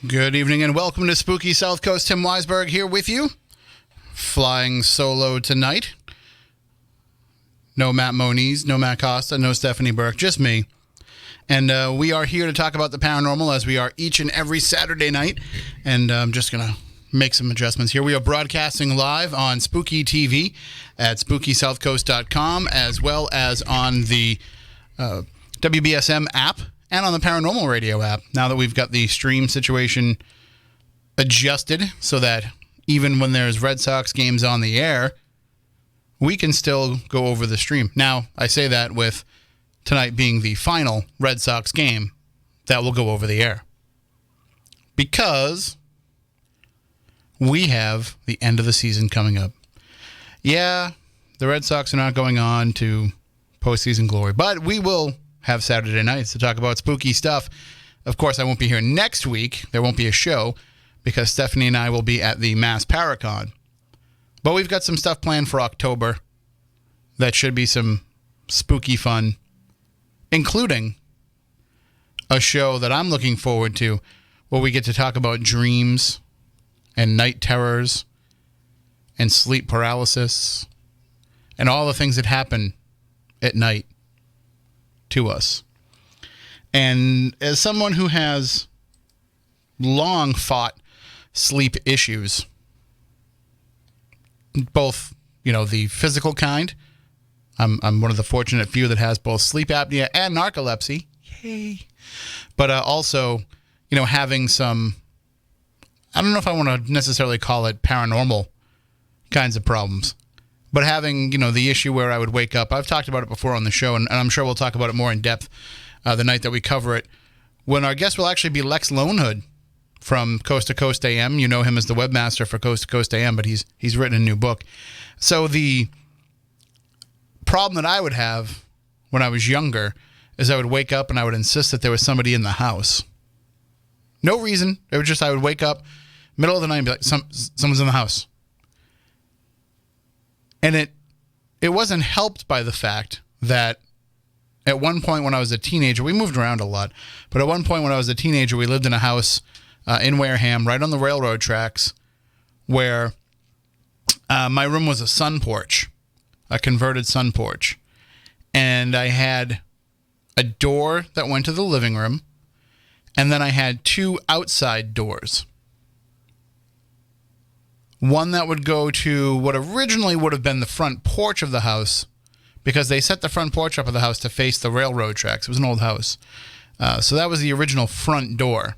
Good evening and welcome to Spooky South Coast. Tim Weisberg here with you. Flying solo tonight. No Matt Moniz, no Matt Costa, no Stephanie Burke, just me. And we are here to talk about the paranormal as we are each and every Saturday night. And I'm just going to make some adjustments here. We are broadcasting live on Spooky TV at SpookySouthCoast.com as well as on the WBSM app and on the Paranormal Radio app, now that we've got the stream situation adjusted so that even when there's Red Sox games on the air, we can still go over the stream. Now, I say that with tonight being the final Red Sox game that will go over the air. Because we have the end of the season coming up. Yeah, the Red Sox are not going on to postseason glory, but we will have Saturday nights to talk about spooky stuff. Of course, I won't be here next week. There won't be a show because Stephanie and I will be at the Mass Paracon. But we've got some stuff planned for October that should be some spooky fun, including a show that I'm looking forward to where we get to talk about dreams and night terrors and sleep paralysis and all the things that happen at night to us. And as someone who has long fought sleep issues, both, the physical kind, I'm one of the fortunate few that has both sleep apnea and narcolepsy. Yay. But also, having some, I don't know if I want to necessarily call it paranormal kinds of problems, but having, the issue where I would wake up, I've talked about it before on the show, and I'm sure we'll talk about it more in depth the night that we cover it, when our guest will actually be Lex Lonehood from Coast to Coast AM. You know him as the webmaster for Coast to Coast AM, but he's written a new book. So the problem that I would have when I was younger is I would wake up and I would insist that there was somebody in the house. No reason. It was just I would wake up, middle of the night, and be like, someone's in the house. And it wasn't helped by the fact that at one point when I was a teenager, we moved around a lot, but at one point when I was a teenager, we lived in a house in Wareham, right on the railroad tracks, where my room was a sun porch, a converted sun porch. And I had a door that went to the living room, and then I had two outside doors. One that would go to what originally would have been the front porch of the house, because they set the front porch up of the house to face the railroad tracks. It was an old house. So that was the original front door.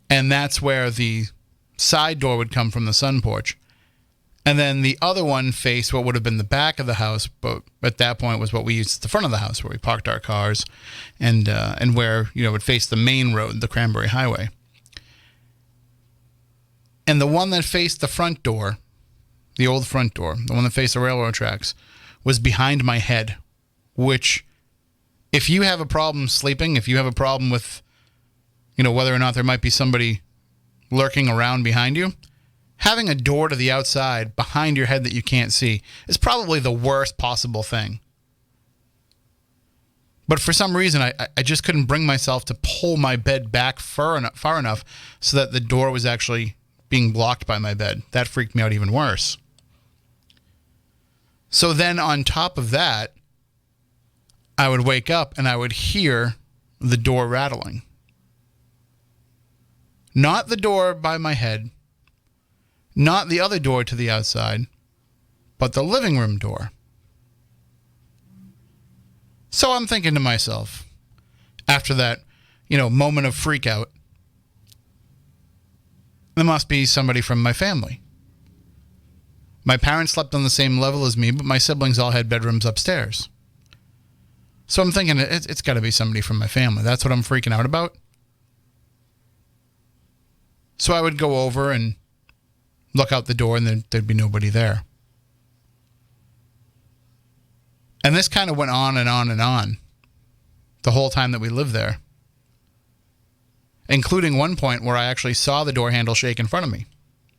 And that's where the side door would come from the sun porch. And then the other one faced what would have been the back of the house, but at that point was what we used at the front of the house, where we parked our cars, and where, it would face the main road, the Cranberry Highway. And the one that faced the front door, the old front door, the one that faced the railroad tracks, was behind my head, which, if you have a problem sleeping, if you have a problem with, whether or not there might be somebody lurking around behind you, having a door to the outside behind your head that you can't see is probably the worst possible thing. But for some reason, I just couldn't bring myself to pull my bed back far enough so that the door was actually being blocked by my bed. That freaked me out even worse. So then on top of that, I would wake up and I would hear the door rattling. Not the door by my head, not the other door to the outside, but the living room door. So I'm thinking to myself, after that, moment of freak out, there must be somebody from my family. My parents slept on the same level as me, but my siblings all had bedrooms upstairs. So I'm thinking it's got to be somebody from my family. That's what I'm freaking out about. So I would go over and look out the door, and there'd be nobody there. And this kind of went on and on and on the whole time that we lived there, including one point where I actually saw the door handle shake in front of me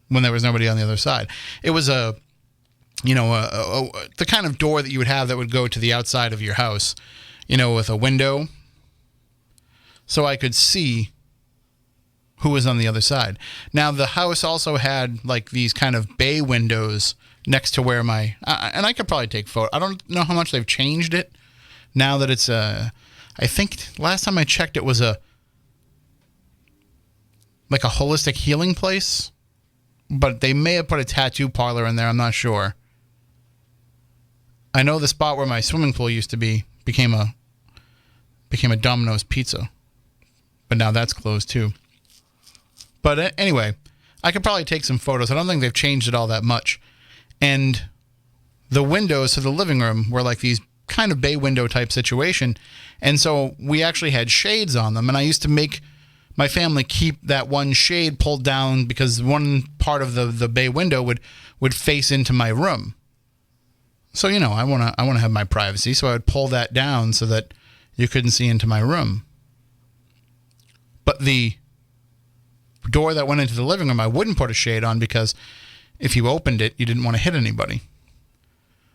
when there was nobody on the other side. It was the kind of door that you would have that would go to the outside of your house, with a window. So I could see who was on the other side. Now, the house also had like these kind of bay windows next to where and I could probably take photos. I don't know how much they've changed it now that it's I think last time I checked it was like a holistic healing place, but they may have put a tattoo parlor in there. I'm not sure. I know the spot where my swimming pool used to be became a Domino's Pizza, but now that's closed too. But anyway, I could probably take some photos. I don't think they've changed it all that much. And the windows to the living room were like these kind of bay window type situation. And so we actually had shades on them. And I used to make my family keep that one shade pulled down because one part of the bay window would face into my room. So, you know, I want to have my privacy. So I would pull that down so that you couldn't see into my room. But the door that went into the living room, I wouldn't put a shade on because if you opened it, you didn't want to hit anybody.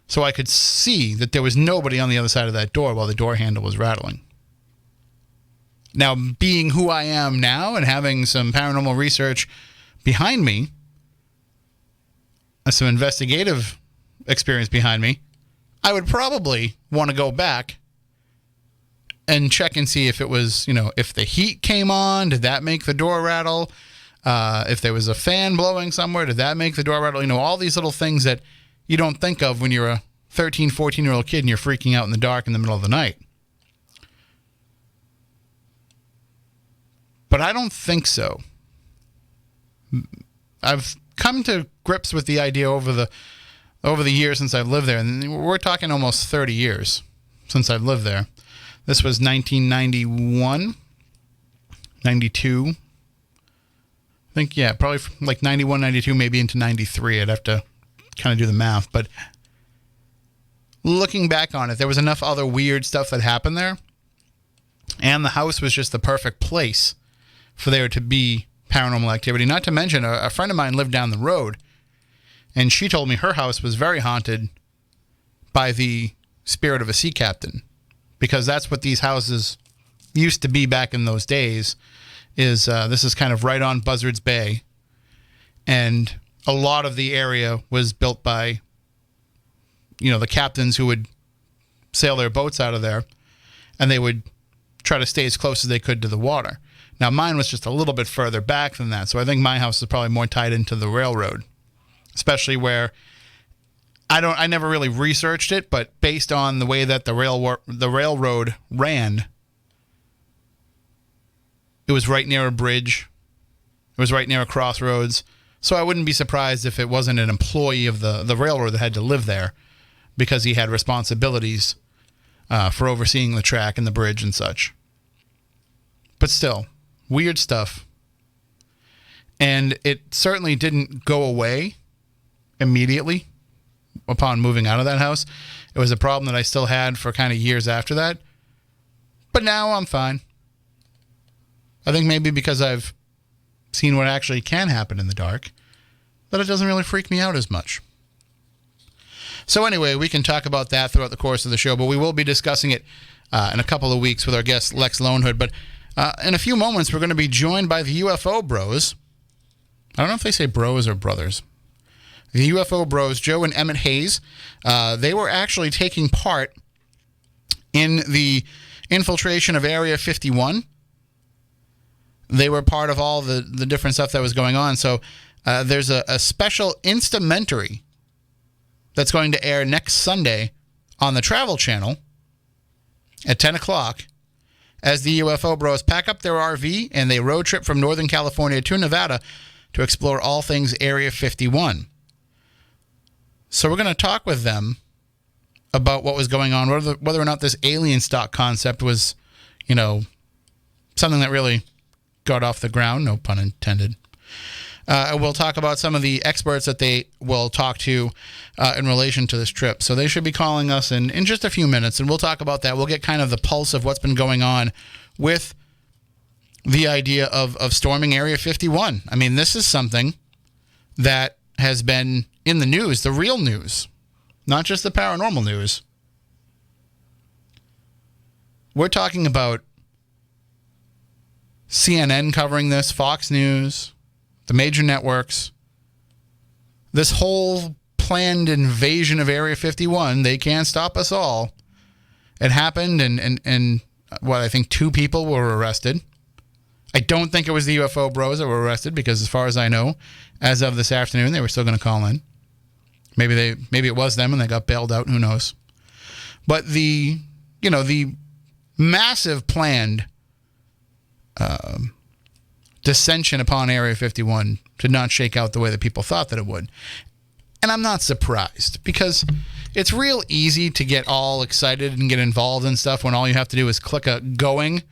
So I could see that there was nobody on the other side of that door while the door handle was rattling. Now, being who I am now and having some paranormal research behind me, some investigative experience behind me, I would probably want to go back and check and see if it was, you know, if the heat came on, did that make the door rattle? If there was a fan blowing somewhere, did that make the door rattle? You know, all these little things that you don't think of when you're a 13, 14-year-old kid and you're freaking out in the dark in the middle of the night. But I don't think so. I've come to grips with the idea over the years since I've lived there, and we're talking almost 30 years since I've lived there. This was 1991, 92. I think, yeah, probably like 91, 92, maybe into 93. I'd have to kind of do the math. But looking back on it, there was enough other weird stuff that happened there. And the house was just the perfect place for there to be paranormal activity. Not to mention, a friend of mine lived down the road, and she told me her house was very haunted by the spirit of a sea captain, because that's what these houses used to be back in those days. This is kind of right on Buzzards Bay, and a lot of the area was built by, you know, the captains who would sail their boats out of there, and they would try to stay as close as they could to the water. Now, mine was just a little bit further back than that, so I think my house is probably more tied into the railroad, especially where I never really researched it, but based on the way that the railroad ran, it was right near a bridge. It was right near a crossroads. So I wouldn't be surprised if it wasn't an employee of the railroad that had to live there because he had responsibilities for overseeing the track and the bridge and such. But still, weird stuff. And it certainly didn't go away immediately upon moving out of that house. It was a problem that I still had for kind of years after that. But now I'm fine. I think maybe because I've seen what actually can happen in the dark, that it doesn't really freak me out as much. So anyway, we can talk about that throughout the course of the show, but we will be discussing it in a couple of weeks with our guest Lex Lonehood. But in a few moments, we're going to be joined by the UFO Bros. I don't know if they say bros or brothers. The UFO Bros, Joe and Emmett Hayes. They were actually taking part in the infiltration of Area 51. They were part of all the different stuff that was going on. So there's a special Instamentary that's going to air next Sunday on the Travel Channel at 10 o'clock as the UFO Bros pack up their RV and they road trip from Northern California to Nevada to explore all things Area 51. So we're going to talk with them about what was going on, whether or not this alien stock concept was, you know, something that really got off the ground, no pun intended. We'll talk about some of the experts that they will talk to in relation to this trip. So they should be calling us in just a few minutes, and we'll talk about that. We'll get kind of the pulse of what's been going on with the idea of storming Area 51. I mean, this is something that has been in the news, the real news, not just the paranormal news. We're talking about CNN covering this, Fox News, the major networks. This whole planned invasion of Area 51, they can't stop us all. It happened, and what, I think 2 people were arrested. I don't think it was the UFO Bros that were arrested, because as far as I know, as of this afternoon, they were still going to call in. Maybe it was them and they got bailed out. Who knows? But the massive planned dissension upon Area 51 did not shake out the way that people thought that it would. And I'm not surprised, because it's real easy to get all excited and get involved in stuff when all you have to do is click a going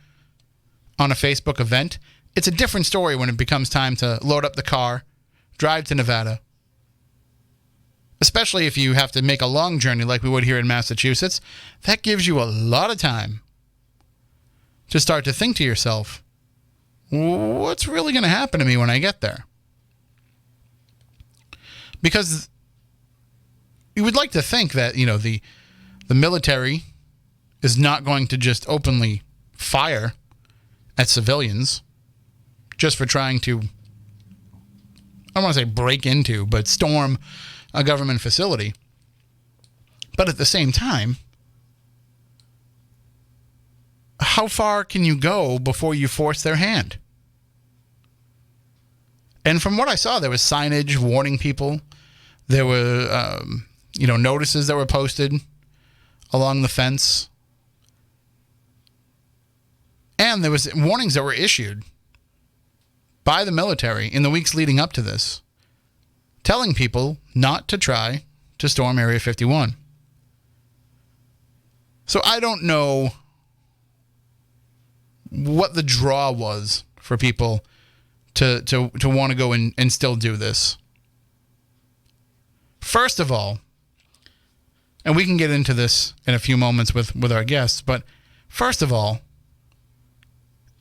on a Facebook event. It's a different story when it becomes time to load up the car, drive to Nevada. Especially if you have to make a long journey like we would here in Massachusetts. That gives you a lot of time to start to think to yourself, what's really going to happen to me when I get there? Because you would like to think that, the military is not going to just openly fire at civilians just for trying to, I don't want to say break into, but storm a government facility. But at the same time, how far can you go before you force their hand? And from what I saw, there was signage warning people. There were, notices that were posted along the fence. And there was warnings that were issued by the military in the weeks leading up to this, telling people not to try to storm Area 51. So I don't know what the draw was for people to want to go and still do this. First of all, and we can get into this in a few moments with our guests, but first of all,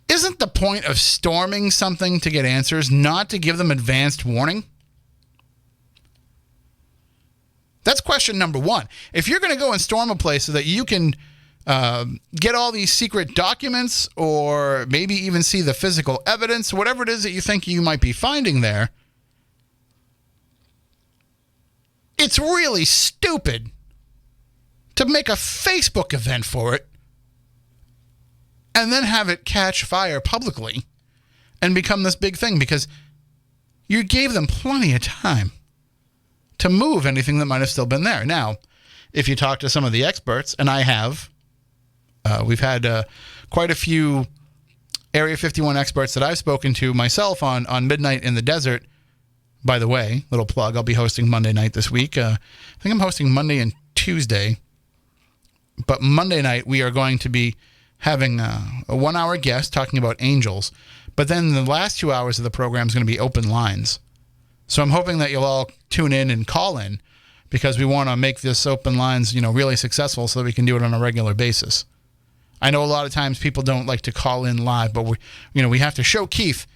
isn't the point of storming something to get answers, not to give them advanced warning? That's question number one. If you're going to go and storm a place so that you can get all these secret documents, or maybe even see the physical evidence, whatever it is that you think you might be finding there, it's really stupid to make a Facebook event for it and then have it catch fire publicly and become this big thing, because you gave them plenty of time to move anything that might have still been there. Now, if you talk to some of the experts, and I have, we've had quite a few Area 51 experts that I've spoken to myself on Midnight in the Desert. By the way, little plug, I'll be hosting Monday night this week. I think I'm hosting Monday and Tuesday. But Monday night, we are going to be having a 1-hour guest talking about angels. But then the last 2 hours of the program is going to be open lines. So I'm hoping that you'll all tune in and call in, because we want to make this open lines, really successful so that we can do it on a regular basis. I know a lot of times people don't like to call in live, but we have to show Keith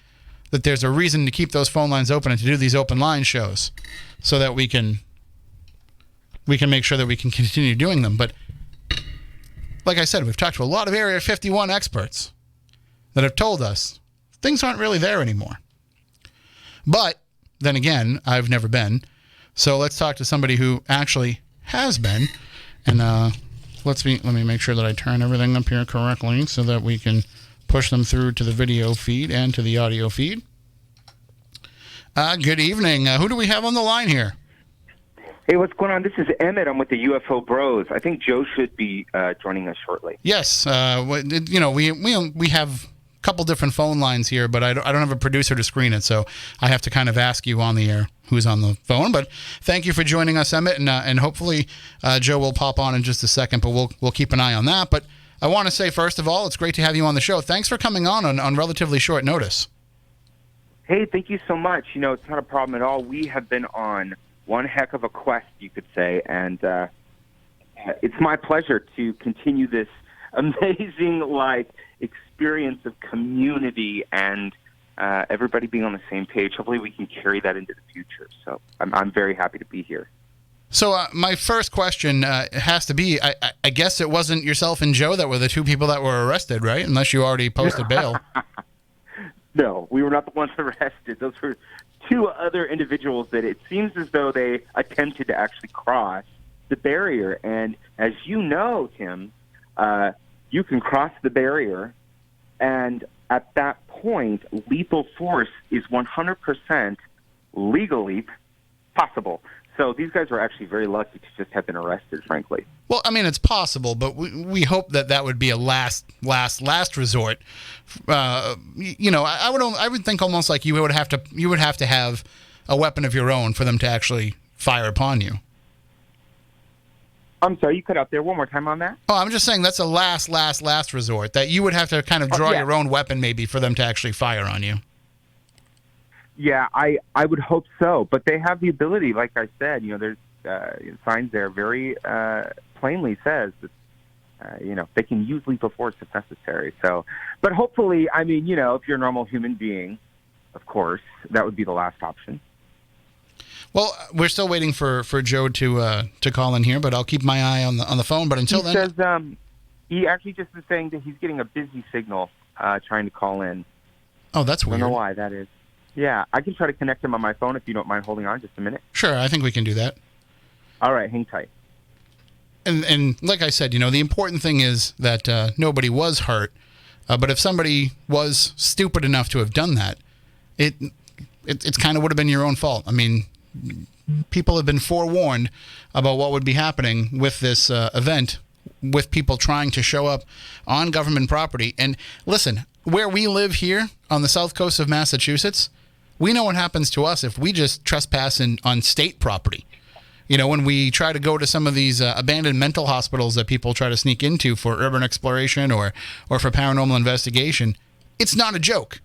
that there's a reason to keep those phone lines open and to do these open line shows so that we can make sure that we can continue doing them. But like I said, we've talked to a lot of Area 51 experts that have told us things aren't really there anymore. But then again, I've never been. So let's talk to somebody who actually has been. And let me make sure that I turn everything up here correctly so that we can push them through to the video feed and to the audio feed. Good evening. Who do we have on the line here? Hey, what's going on? This is Emmett. I'm with the UFO Bros. I think Joe should be joining us shortly. Yes. We have a couple different phone lines here, but I don't have a producer to screen it, so I have to kind of ask you on the air who's on the phone. But thank you for joining us, Emmett, and hopefully Joe will pop on in just a second, but we'll keep an eye on that. But I want to say, first of all, it's great to have you on the show. Thanks for coming on relatively short notice. Hey, thank you so much. It's not a problem at all. We have been on one heck of a quest, you could say, and it's my pleasure to continue this amazing experience of community and everybody being on the same page. Hopefully we can carry that into the future. So I'm very happy to be here. So my first question has to be, I guess it wasn't yourself and Joe that were the 2 people that were arrested, right? Unless you already posted bail. No, we were not the ones arrested. Those were two other individuals that it seems as though they attempted to actually cross the barrier. And as you know, Tim, you can cross the barrier, and at that point, lethal force is 100% legally possible. So these guys were actually very lucky to just have been arrested, frankly. Well, I mean, it's possible, but we hope that would be a last resort. I would think almost like you would have to have a weapon of your own for them to actually fire upon you. I'm sorry, you cut out there. One more time on that. Oh, I'm just saying that's a last resort, that you would have to kind of draw your own weapon maybe for them to actually fire on you. Yeah, I would hope so. But they have the ability, like I said, there's signs there very plainly says that, they can use lethal force if necessary. So, but hopefully, I mean, if you're a normal human being, of course, that would be the last option. Well, we're still waiting for Joe to call in here, but I'll keep my eye on the phone. But until then, he says he actually just is saying that he's getting a busy signal trying to call in. Oh, that's weird. I don't know why that is. Yeah, I can try to connect him on my phone if you don't mind holding on just a minute. Sure, I think we can do that. All right, hang tight. And like I said, the important thing is that nobody was hurt. But if somebody was stupid enough to have done that, it's kind of would have been your own fault. I mean, people have been forewarned about what would be happening with this event, with people trying to show up on government property. And listen, where we live here on the south coast of Massachusetts, we know what happens to us if we just trespass on state property. When we try to go to some of these abandoned mental hospitals that people try to sneak into for urban exploration or for paranormal investigation, it's not a joke.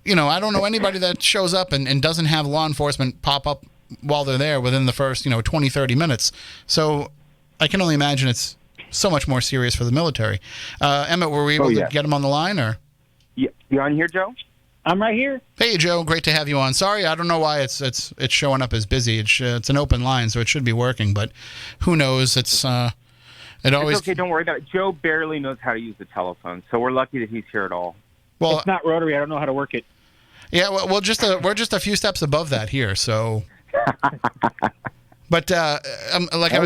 I don't know anybody that shows up and doesn't have law enforcement pop up while they're there within the first, 20, 30 minutes. So I can only imagine it's so much more serious for the military. Emmett, were we able to get him on the line? Or? Yeah. You on here, Joe? I'm right here. Hey, Joe. Great to have you on. Sorry, I don't know why it's showing up as busy. It's an open line, so it should be working. But who knows? It's always. It's okay. Don't worry about it. Joe barely knows how to use the telephone, so we're lucky that he's here at all. Well, it's not rotary. I don't know how to work it. Yeah, well, we're just a few steps above that here. So. But like I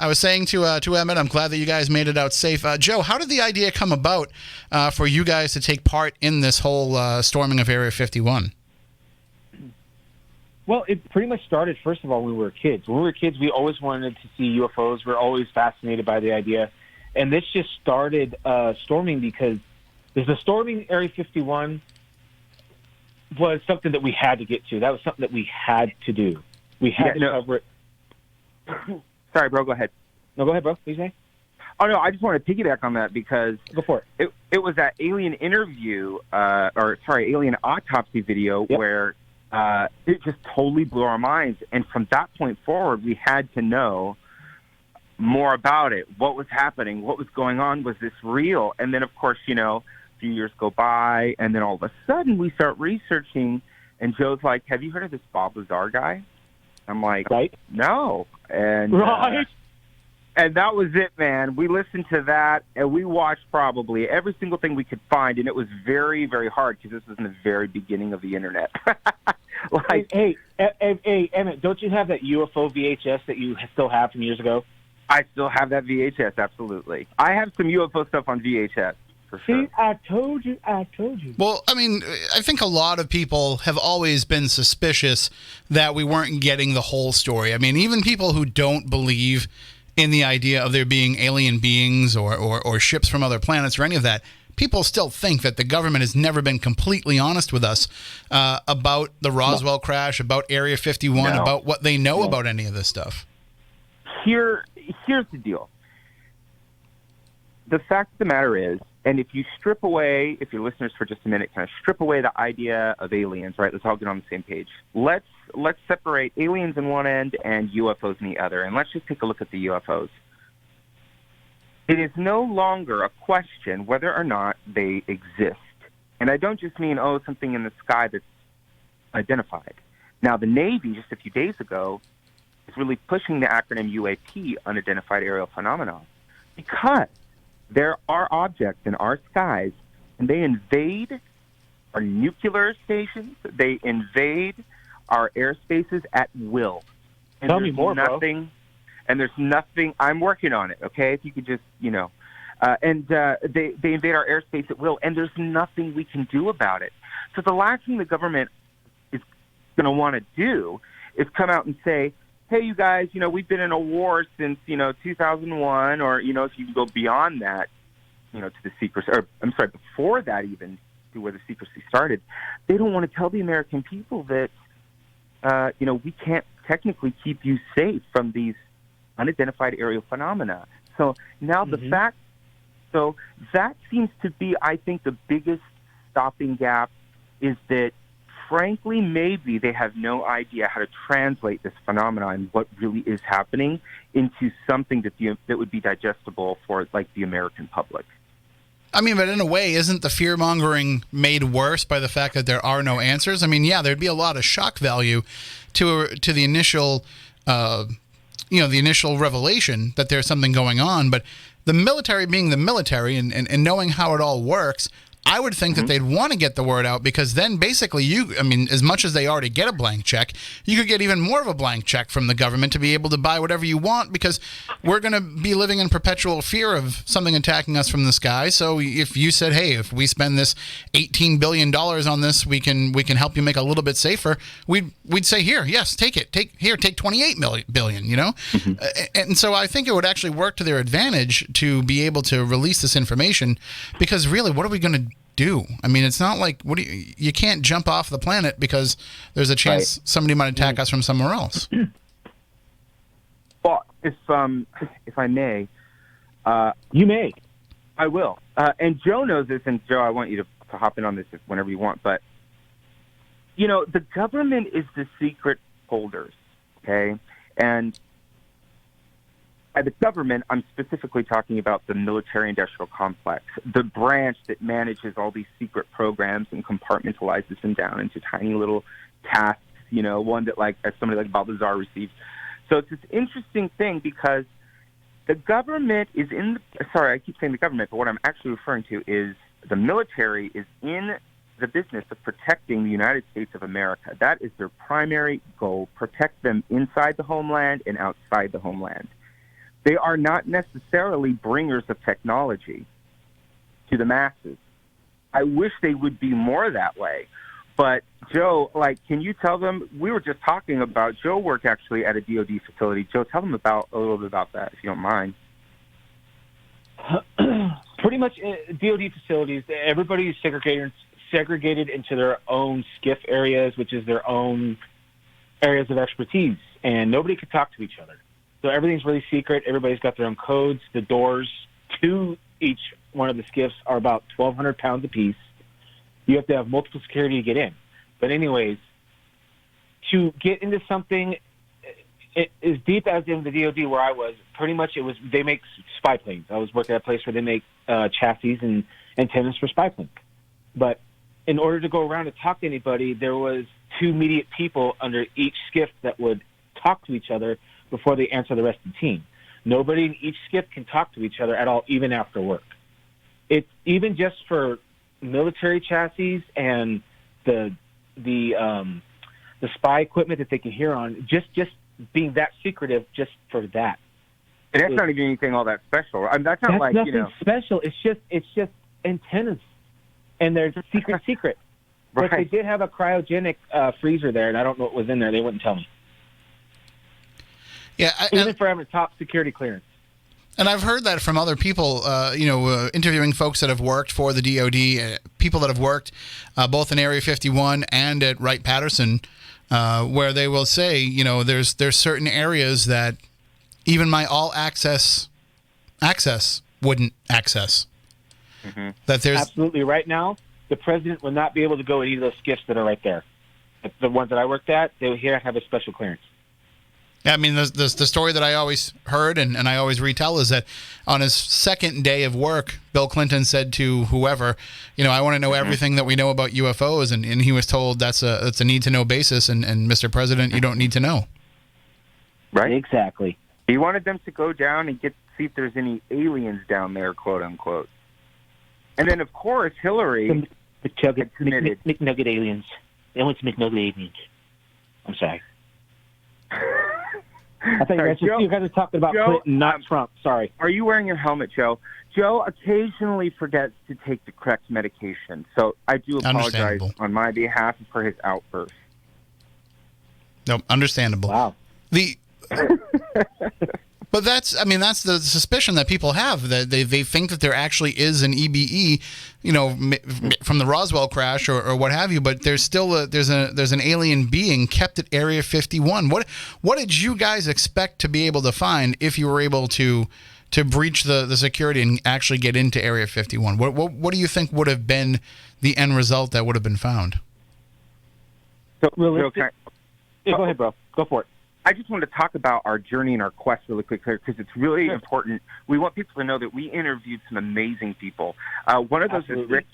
was saying to Emmett, I'm glad that you guys made it out safe. Joe, how did the idea come about for you guys to take part in this whole storming of Area 51? Well, it pretty much started, first of all, when we were kids. When we were kids, we always wanted to see UFOs. We're always fascinated by the idea. And this just started storming because the storming Area 51 was something that we had to get to. That was something that we had to do. We had to cover it. Sorry, bro. Go ahead. No, go ahead, bro. What are you saying? Oh, no, I just want to piggyback on that because go for it. It was that alien interview, alien autopsy video where it just totally blew our minds. And from that point forward, we had to know more about it. What was happening? What was going on? Was this real? And then, of course, a few years go by, and then all of a sudden we start researching, and Joe's like, have you heard of this Bob Lazar guy? I'm like, no. And and that was it, man. We listened to that, and we watched probably every single thing we could find, and it was very, very hard because this was in the very beginning of the internet. Hey, Emmett, don't you have that UFO VHS that you still have from years ago? I still have that VHS, absolutely. I have some UFO stuff on VHS. For sure. See, I told you. Well, I mean, I think a lot of people have always been suspicious that we weren't getting the whole story. I mean, even people who don't believe in the idea of there being alien beings or ships from other planets or any of that, people still think that the government has never been completely honest with us about the Roswell crash, about Area 51, about what they know about any of this stuff. Here's the deal. The fact of the matter is, and if you strip away, if your listeners for just a minute kind of strip away the idea of aliens, right? Let's all get on the same page. Let's separate aliens in one end and UFOs in the other, and let's just take a look at the UFOs. It is no longer a question whether or not they exist. And I don't just mean, something in the sky that's identified. Now, the Navy, just a few days ago, is really pushing the acronym UAP, Unidentified Aerial Phenomenon, because there are objects in our skies, and they invade our nuclear stations. They invade our airspaces at will. And Tell me more, nothing, bro. And there's nothing. I'm working on it. Okay, if you could just, they invade our airspace at will, and there's nothing we can do about it. So the last thing the government is going to want to do is come out and say, hey, you guys, we've been in a war since, 2001, or, if you can go beyond that, to the secrecy, or I'm sorry, before that even, to where the secrecy started. They don't want to tell the American people that, we can't technically keep you safe from these unidentified aerial phenomena. So now so that seems to be, I think, the biggest stopping gap is that, frankly, maybe they have no idea how to translate this phenomenon and what really is happening into something that would be digestible for, like, the American public. I mean, but in a way, isn't the fear-mongering made worse by the fact that there are no answers? I mean, yeah, there'd be a lot of shock value to the initial, the initial revelation that there's something going on, but the military being the military and knowing how it all works, I would think that they'd want to get the word out, because then basically as much as they already get a blank check, you could get even more of a blank check from the government to be able to buy whatever you want, because we're going to be living in perpetual fear of something attacking us from the sky. So if you said, hey, if we spend this $18 billion on this, we can help you make a little bit safer, we'd say, here, yes, take it. Take 28 billion, And so I think it would actually work to their advantage to be able to release this information, because really, what are we going to do? I mean, it's not like you can't jump off the planet because there's a chance somebody might attack us from somewhere else. Well, if I may, you may. I will. And Joe knows this, and Joe, I want you to hop in on this whenever you want. But the government is the secret holders, okay? And by the government, I'm specifically talking about the military-industrial complex, the branch that manages all these secret programs and compartmentalizes them down into tiny little tasks, one that, like, as somebody like Balthazar receives. So it's this interesting thing, because the government is sorry, I keep saying the government, but what I'm actually referring to is the military is in the business of protecting the United States of America. That is their primary goal, protect them inside the homeland and outside the homeland. They are not necessarily bringers of technology to the masses. I wish they would be more that way. But, Joe, can you tell them, we were just talking about, Joe worked actually at a DOD facility. Joe, tell them a little bit about that, if you don't mind. Pretty much DOD facilities, everybody is segregated into their own SCIF areas, which is their own areas of expertise, and nobody could talk to each other. So everything's really secret. Everybody's got their own codes. The doors to each one of the SCIFs are about 1,200 pounds apiece. You have to have multiple security to get in. But anyways, to get into something as deep as in the DOD where I was, pretty much they make spy planes. I was working at a place where they make chassis and antennas for spy planes. But in order to go around and talk to anybody, there was 2 immediate people under each SCIF that would talk to each other before they answer the rest of the team. Nobody in each SCIF can talk to each other at all, even after work. It's even just for military chassis and the spy equipment that they can hear on, just being that secretive just for that. And that's not even anything all that special. I mean, that's nothing special. It's just antennas, and they're secret. Right. But they did have a cryogenic freezer there, and I don't know what was in there. They wouldn't tell me. Yeah, even for having a top security clearance. And I've heard that from other people, interviewing folks that have worked for the DOD, people that have worked both in Area 51 and at Wright-Patterson, where they will say, there's certain areas that even my all-access wouldn't access. Mm-hmm. That there's absolutely. Right now, the president would not be able to go at any of those SCIFs that are right there. The ones that I worked at, they would have a special clearance. Yeah, I mean, the story that I always heard and I always retell is that on his second day of work, Bill Clinton said to whoever, I want to know everything that we know about UFOs, and he was told that's a need-to-know basis, and Mr. President, you don't need to know. Right? Exactly. He wanted them to go down and see if there's any aliens down there, quote-unquote. And then, of course, Hillary committed. McNugget aliens. They went to McNugget aliens. I'm sorry. I thought you guys are talking about Joe, Clinton, not Trump. Sorry. Are you wearing your helmet, Joe? Joe occasionally forgets to take the correct medication, so I do apologize on my behalf for his outburst. No, understandable. Wow. But that's the suspicion that people have, that they think that there actually is an EBE, from the Roswell crash or what have you. But there's still there's an alien being kept at Area 51. What did you guys expect to be able to find if you were able to breach the security and actually get into Area 51? What do you think would have been the end result that would have been found? So, go ahead, bro. Go for it. I just wanted to talk about our journey and our quest really quickly because it's really important. We want people to know that we interviewed some amazing people. One of those is Rick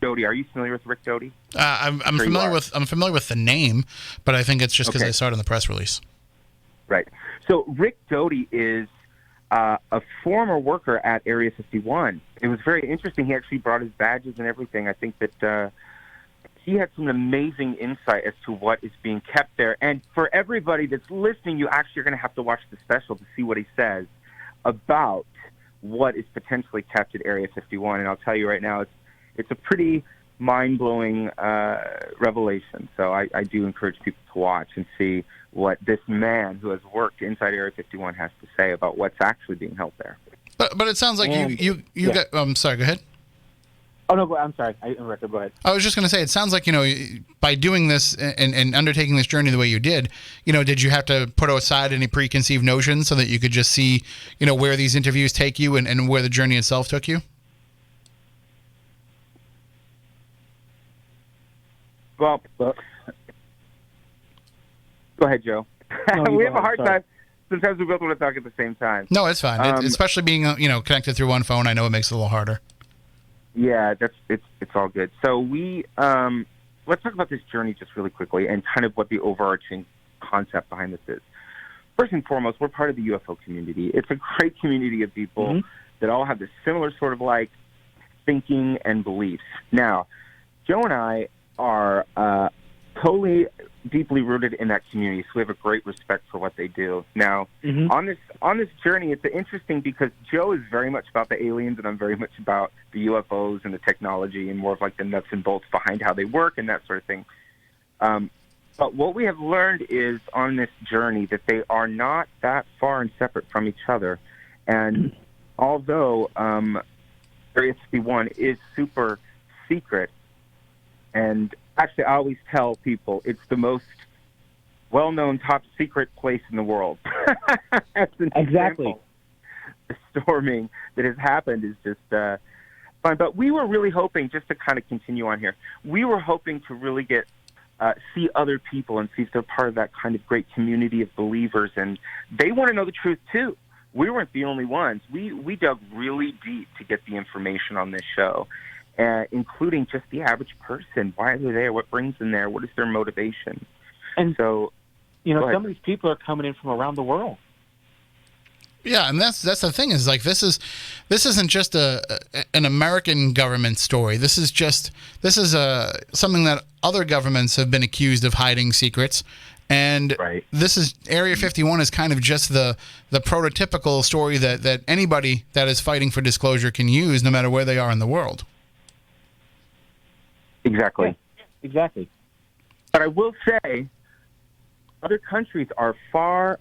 Doty. Are you familiar with Rick Doty? I'm familiar with the name, but I think it's just because I saw it in the press release. Right. So Rick Doty is a former worker at Area 51. It was very interesting. He actually brought his badges and everything. I think that he had some amazing insight as to what is being kept there. And for everybody that's listening, you actually are going to have to watch the special to see what he says about what is potentially kept at Area 51. And I'll tell you right now, it's a pretty mind-blowing revelation. So I do encourage people to watch and see what this man who has worked inside Area 51 has to say about what's actually being held there. But it sounds like you got. Sorry, go ahead. Oh, no, I'm sorry. I interrupted. Go ahead. I was just going to say, it sounds like, by doing this and undertaking this journey the way you did, did you have to put aside any preconceived notions so that you could just see, where these interviews take you and where the journey itself took you? Well, go ahead, Joe. No, we have a hard time. Sometimes we both want to talk at the same time. No, it's fine. Especially being, connected through one phone, I know it makes it a little harder. Yeah, it's all good. So let's talk about this journey just really quickly and kind of what the overarching concept behind this is. First and foremost, we're part of the UFO community. It's a great community of people that all have this similar sort of like thinking and beliefs. Now, Joe and I are totally deeply rooted in that community, so we have a great respect for what they do. Now, on this journey, it's interesting because Joe is very much about the aliens, and I'm very much about the UFOs and the technology and more of like the nuts and bolts behind how they work and that sort of thing. But what we have learned is on this journey that they are not that far and separate from each other. And although Area 51 is super secret, and actually, I always tell people it's the most well-known top secret place in the world. That's an example. The storming that has happened is just fun. But we were really hoping, just to kind of continue on here, we were hoping to really get see other people and see if they're part of that kind of great community of believers, and they want to know the truth too. We weren't the only ones. We dug really deep to get the information on this show. Including just the average person. Why are they there? What brings them there? What is their motivation? And so, some of these people are coming in from around the world. Yeah, and that's the thing is like this isn't just an American government story. This is something that other governments have been accused of hiding secrets. And this is Area 51 is kind of just the prototypical story that anybody that is fighting for disclosure can use, no matter where they are in the world. Exactly. Yeah, exactly. But I will say, other countries are far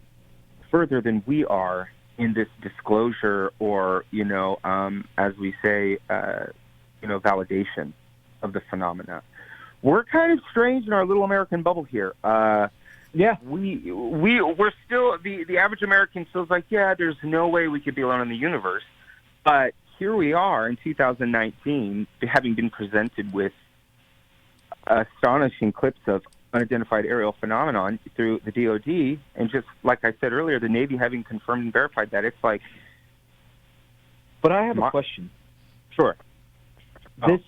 further than we are in this disclosure or, as we say, validation of the phenomena. We're kind of strange in our little American bubble here. We're still, the average American still is like, yeah, there's no way we could be alone in the universe. But here we are in 2019, having been presented with astonishing clips of unidentified aerial phenomenon through the DOD, and just like I said earlier, the Navy having confirmed and verified that. It's like. But I have a question. Sure.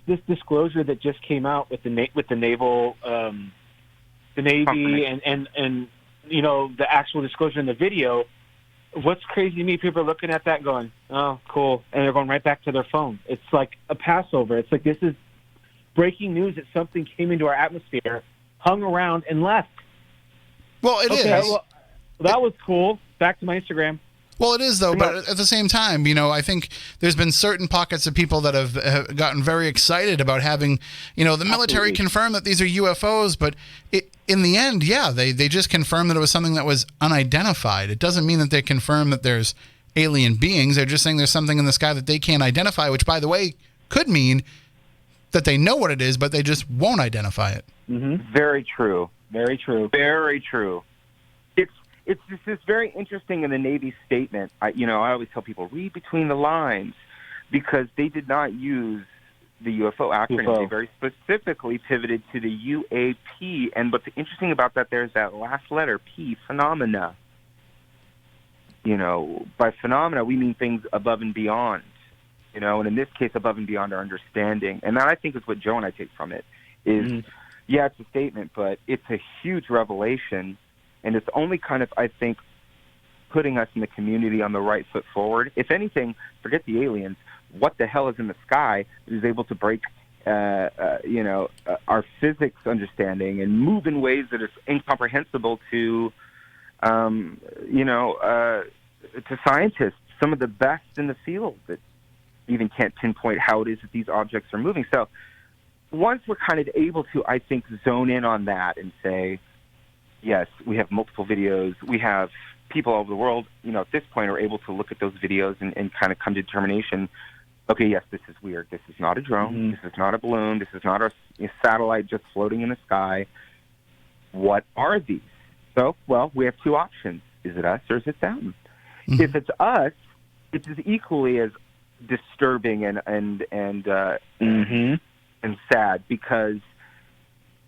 This disclosure that just came out with the naval, the Navy, and the actual disclosure in the video. What's crazy to me, people are looking at that going, "Oh, cool," and they're going right back to their phone. It's like a Passover. It's like this is breaking news that something came into our atmosphere, hung around, and left. Well, it is. Well, that was cool. Back to my Instagram. Well, it is, though, but at the same time, I think there's been certain pockets of people that have gotten very excited about having, the military confirm that these are UFOs, but in the end, yeah, they just confirmed that it was something that was unidentified. It doesn't mean that they confirm that there's alien beings. They're just saying there's something in the sky that they can't identify, which, by the way, could mean that they know what it is, but they just won't identify it. Mm-hmm. Very true. Very true. Very true. It's just very interesting in the Navy statement. I always tell people, read between the lines, because they did not use the UFO acronym. UFO. They very specifically pivoted to the UAP. And what's interesting about that, there's that last letter, P, phenomena. By phenomena, we mean things above and beyond. And in this case, above and beyond our understanding. And that, I think, is what Joe and I take from it, is, yeah, it's a statement, but it's a huge revelation. And it's only kind of, I think, putting us in the community on the right foot forward. If anything, forget the aliens. What the hell is in the sky is able to break, our physics understanding and move in ways that is incomprehensible to scientists, some of the best in the field that even can't pinpoint how it is that these objects are moving. So once we're kind of able to, I think, zone in on that and say, yes, we have multiple videos. We have people all over the world, at this point are able to look at those videos and kind of come to determination, okay, yes, this is weird. This is not a drone. Mm-hmm. This is not a balloon. This is not a satellite just floating in the sky. What are these? So, well, we have two options. Is it us or is it them? Mm-hmm. If it's us, it's as equally as disturbing and sad, because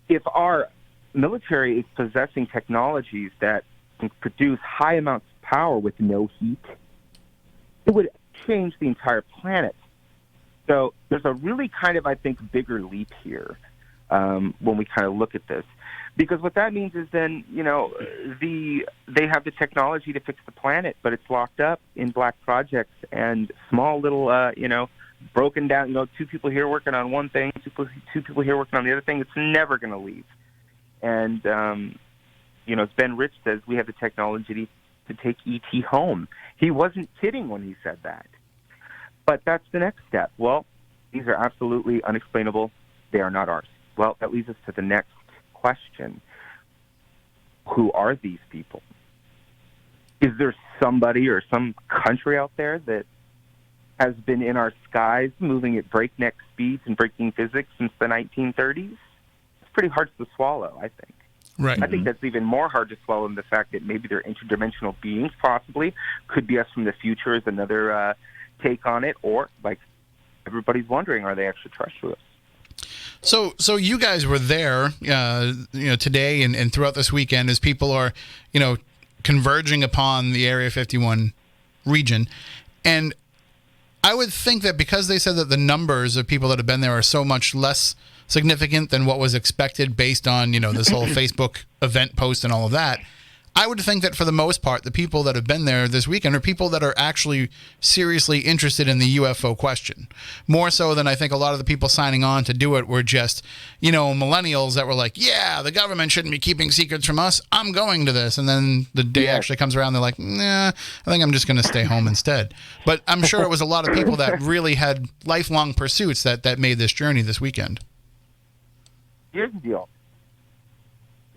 if our military is possessing technologies that can produce high amounts of power with no heat, it would change the entire planet. So there's a really kind of, I think, bigger leap here when we kind of look at this. Because what that means is then, they have the technology to fix the planet, but it's locked up in black projects and small little, broken down, two people here working on one thing, two people here working on the other thing. It's never going to leave. And, as Ben Rich says, we have the technology to take E.T. home. He wasn't kidding when he said that. But that's the next step. Well, these are absolutely unexplainable. They are not ours. Well, that leads us to the next question. Who are these people? Is there somebody or some country out there that has been in our skies moving at breakneck speeds and breaking physics since the 1930s? Pretty hard to swallow, I think. Right. I think that's even more hard to swallow than the fact that maybe they're interdimensional beings, possibly. Could be us from the future is another take on it. Or, like everybody's wondering, are they extraterrestrials? So you guys were there, today and throughout this weekend as people are, converging upon the Area 51 region. And I would think that because they said that the numbers of people that have been there are so much less significant than what was expected based on, this whole Facebook event post and all of that, I would think that for the most part, the people that have been there this weekend are people that are actually seriously interested in the UFO question. More so than I think a lot of the people signing on to do it were just, millennials that were like, yeah, the government shouldn't be keeping secrets from us. I'm going to this. And then the day actually comes around, they're like, nah, I think I'm just going to stay home instead. But I'm sure it was a lot of people that really had lifelong pursuits that made this journey this weekend. Here's the deal.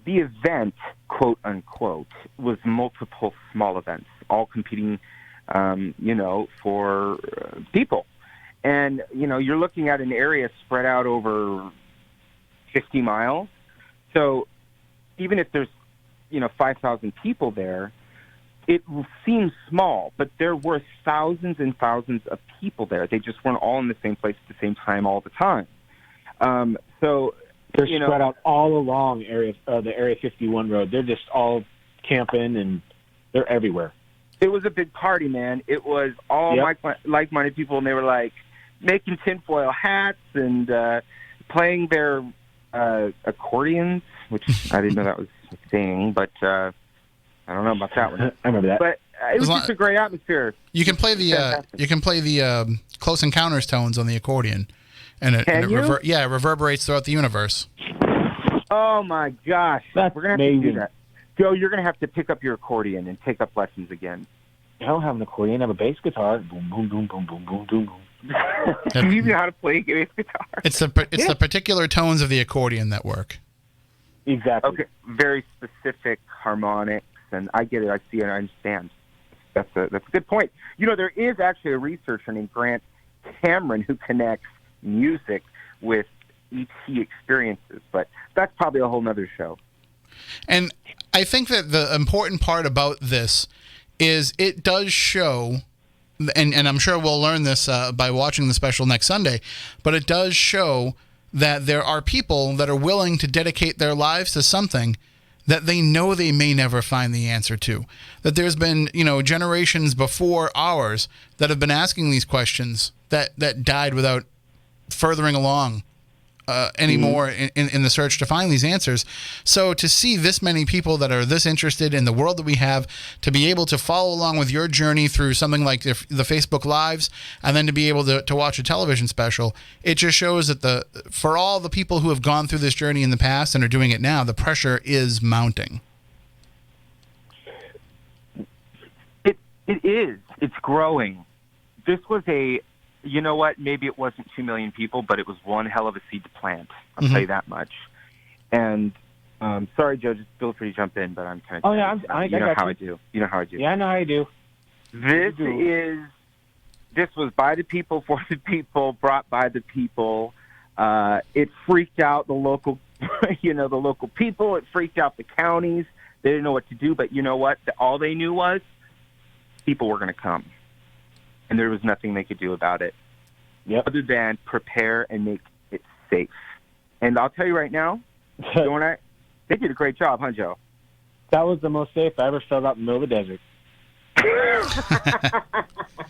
The event, quote unquote, was multiple small events, all competing, for people. And, you're looking at an area spread out over 50 miles. So even if there's, 5,000 people there, it seems small, but there were thousands and thousands of people there. They just weren't all in the same place at the same time all the time. They're spread out all along the Area 51 road. They're just all camping, and they're everywhere. It was a big party, man. It was all like-minded people, and they were, like, making tinfoil hats and playing their accordions, which I didn't know that was a thing, but I don't know about that one. I remember that. But it was just a great atmosphere. You can play the Close Encounters tones on the accordion. and it, Can you? reverberates throughout the universe. Oh my gosh, That's we're gonna have to amazing. do that. Joe, you're gonna have to pick up your accordion and take up lessons again. I don't have an accordion. I have a bass guitar. Boom, boom, boom, boom, boom, boom, boom, boom. Do you know how to play bass guitar? It's the particular tones of the accordion that work. Exactly. Okay, very specific harmonics, and I get it. I see it. I understand. That's a good point. You know, there is actually a researcher named Grant Cameron who connects music with ET experiences, but that's probably a whole nother show. And I think that the important part about this is it does show, and I'm sure we'll learn this by watching the special next Sunday, but it does show that there are people that are willing to dedicate their lives to something that they know they may never find the answer to. That there's been, generations before ours that have been asking these questions that died without furthering along anymore in the search to find these answers. So to see this many people that are this interested in the world that we have, to be able to follow along with your journey through something like the Facebook Lives, and then to be able to watch a television special, it just shows that for all the people who have gone through this journey in the past and are doing it now, the pressure is mounting. It is. It's growing. This was you know what? Maybe it wasn't 2 million people, but it was one hell of a seed to plant. I'll tell you that much. And sorry, Joe, just feel free to jump in, but I'm kind of. Oh yeah, I know got how you. I do. You know how I do. Yeah, I know how you do. This was by the people, for the people, brought by the people. It freaked out the local, the local people. It freaked out the counties. They didn't know what to do, but you know what? All they knew was people were going to come. And there was nothing they could do about it other than prepare and make it safe. And I'll tell you right now, Joe and I, they did a great job, huh, Joe? That was the most safe I ever felt out in the middle of the desert.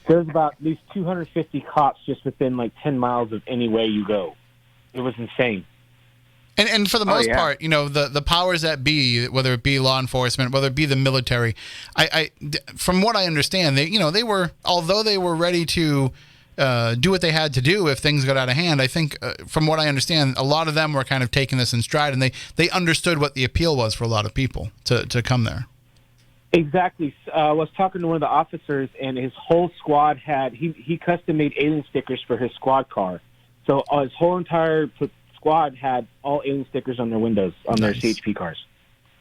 There's about at least 250 cops just within like 10 miles of any way you go. It was insane. And for the most part, the powers that be, whether it be law enforcement, whether it be the military, from what I understand, they were, although they were ready to do what they had to do if things got out of hand, I think from what I understand, a lot of them were kind of taking this in stride, and they understood what the appeal was for a lot of people to come there. Exactly. I was talking to one of the officers, and his whole squad he custom made alien stickers for his squad car. So his whole entire squad had all alien stickers on their windows on their CHP cars,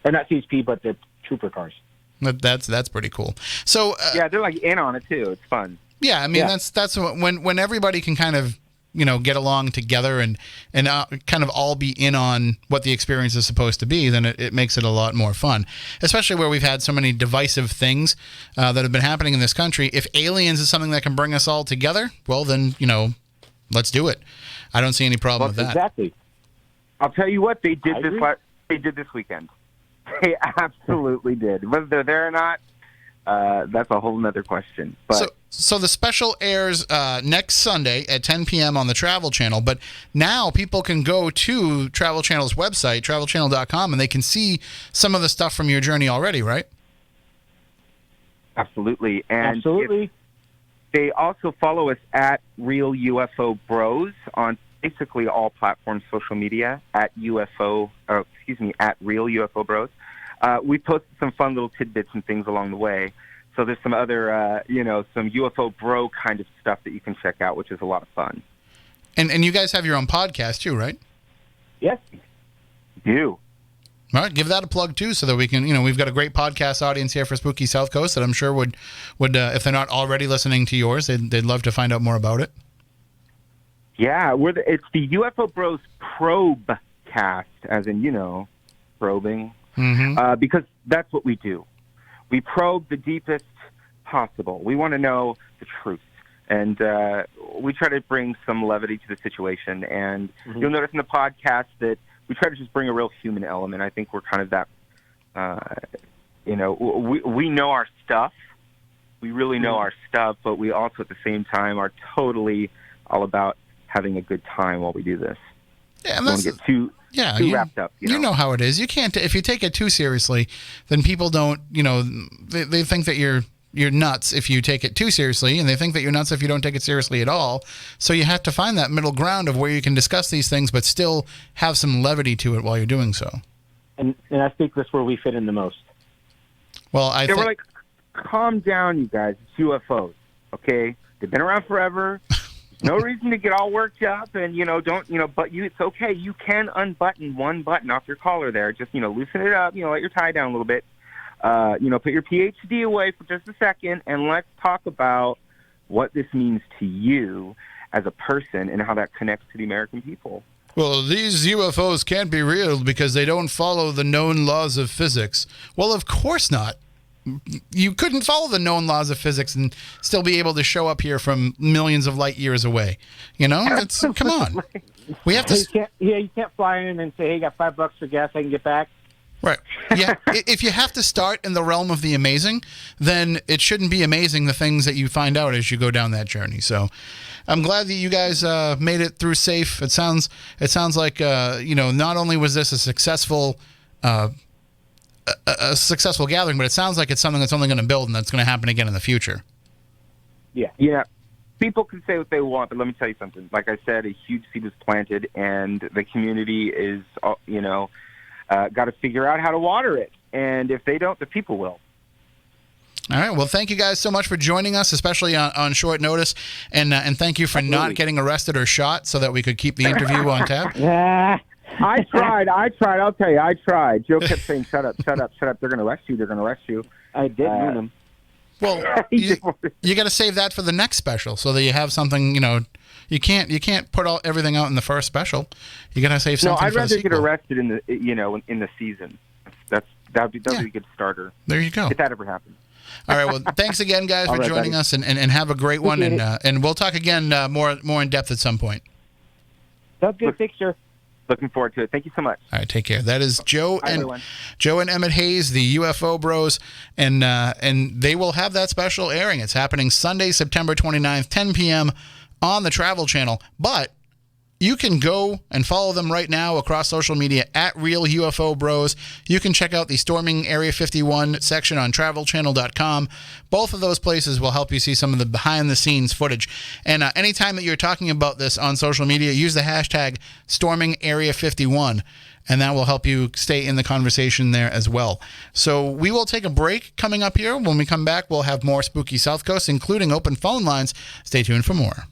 or not CHP, but the trooper cars. That's pretty cool. So yeah, they're like in on it too. It's fun. Yeah, I mean that's when everybody can kind of get along together and kind of all be in on what the experience is supposed to be, then it makes it a lot more fun. Especially where we've had so many divisive things that have been happening in this country. If aliens is something that can bring us all together, well then let's do it. I don't see any problem with that. Exactly. I'll tell you what, they did they did this weekend. They absolutely did. Whether they're there or not, that's a whole nother question. But so the special airs next Sunday at 10 p.m. on the Travel Channel, but now people can go to Travel Channel's website, travelchannel.com, and they can see some of the stuff from your journey already, right? Absolutely. And absolutely. They also follow us at Real UFO Bros on basically all platforms, social media, at Real UFO Bros. We posted some fun little tidbits and things along the way. So there's some other, some UFO bro kind of stuff that you can check out, which is a lot of fun. And you guys have your own podcast too, right? Yes. Do. All right, give that a plug too, so that we can, we've got a great podcast audience here for Spooky South Coast that I'm sure would if they're not already listening to yours, they'd love to find out more about it. Yeah, it's the UFO Bros Probe Cast, as in probing, because that's what we do. We probe the deepest possible. We want to know the truth, and we try to bring some levity to the situation. And you'll notice in the podcast that we try to just bring a real human element. I think we're kind of that, we know our stuff. We really know our stuff, but we also at the same time are totally all about having a good time while we do this. Yeah, and don't get too wrapped up. You know how it is. You can't, if you take it too seriously, then people don't, they think that you're you're nuts if you take it too seriously, and they think that you're nuts if you don't take it seriously at all. So you have to find that middle ground of where you can discuss these things but still have some levity to it while you're doing so. And I think that's where we fit in the most. Well, They were like, calm down, you guys. It's UFOs, okay? They've been around forever. There's no reason to get all worked up and, but it's okay. You can unbutton one button off your collar there. Just, loosen it up, let your tie down a little bit. Put your PhD away for just a second, and let's talk about what this means to you as a person and how that connects to the American people. Well, these UFOs can't be real because they don't follow the known laws of physics. Well, of course not. You couldn't follow the known laws of physics and still be able to show up here from millions of light years away. Come on. We have to. You can't fly in and say, "Hey, got $5 for gas. I can get back." Right. Yeah. If you have to start in the realm of the amazing, then it shouldn't be amazing the things that you find out as you go down that journey. So, I'm glad that you guys made it through safe. It sounds like not only was this a successful gathering, but it sounds like it's something that's only going to build and that's going to happen again in the future. Yeah. Yeah. People can say what they want, but let me tell you something. Like I said, a huge seed was planted, and the community is, got to figure out how to water it. And if they don't, the people will. All right. Well, thank you guys so much for joining us, especially on short notice, and thank you for not getting arrested or shot, so that we could keep the interview on tap. Yeah. I tried. I'll tell you, I tried. Joe kept saying, "Shut up, shut up, shut up. They're going to arrest you. They're going to arrest you." I did win them. Well, you got to save that for the next special, so that you have something. You can't put everything out in the first special. You got to save something. No, I'd for rather the get sequel. arrested in the season. That'd be a good starter. There you go. If that ever happens. All right. Well, thanks again, guys, for joining us, and have a great one. And we'll talk again more in depth at some point. That's a good picture. Looking forward to it. Thank you so much. All right, take care. That is Joe everyone. and Emmett Hayes, the UFO Bros, and they will have that special airing. It's happening Sunday, September 29th, 10 p.m. on the Travel Channel. But you can go and follow them right now across social media at Real UFO Bros. You can check out the Storming Area 51 section on travelchannel.com. Both of those places will help you see some of the behind-the-scenes footage. And anytime that you're talking about this on social media, use the hashtag Storming Area 51, and that will help you stay in the conversation there as well. So we will take a break coming up here. When we come back, we'll have more Spooky South Coast, including open phone lines. Stay tuned for more.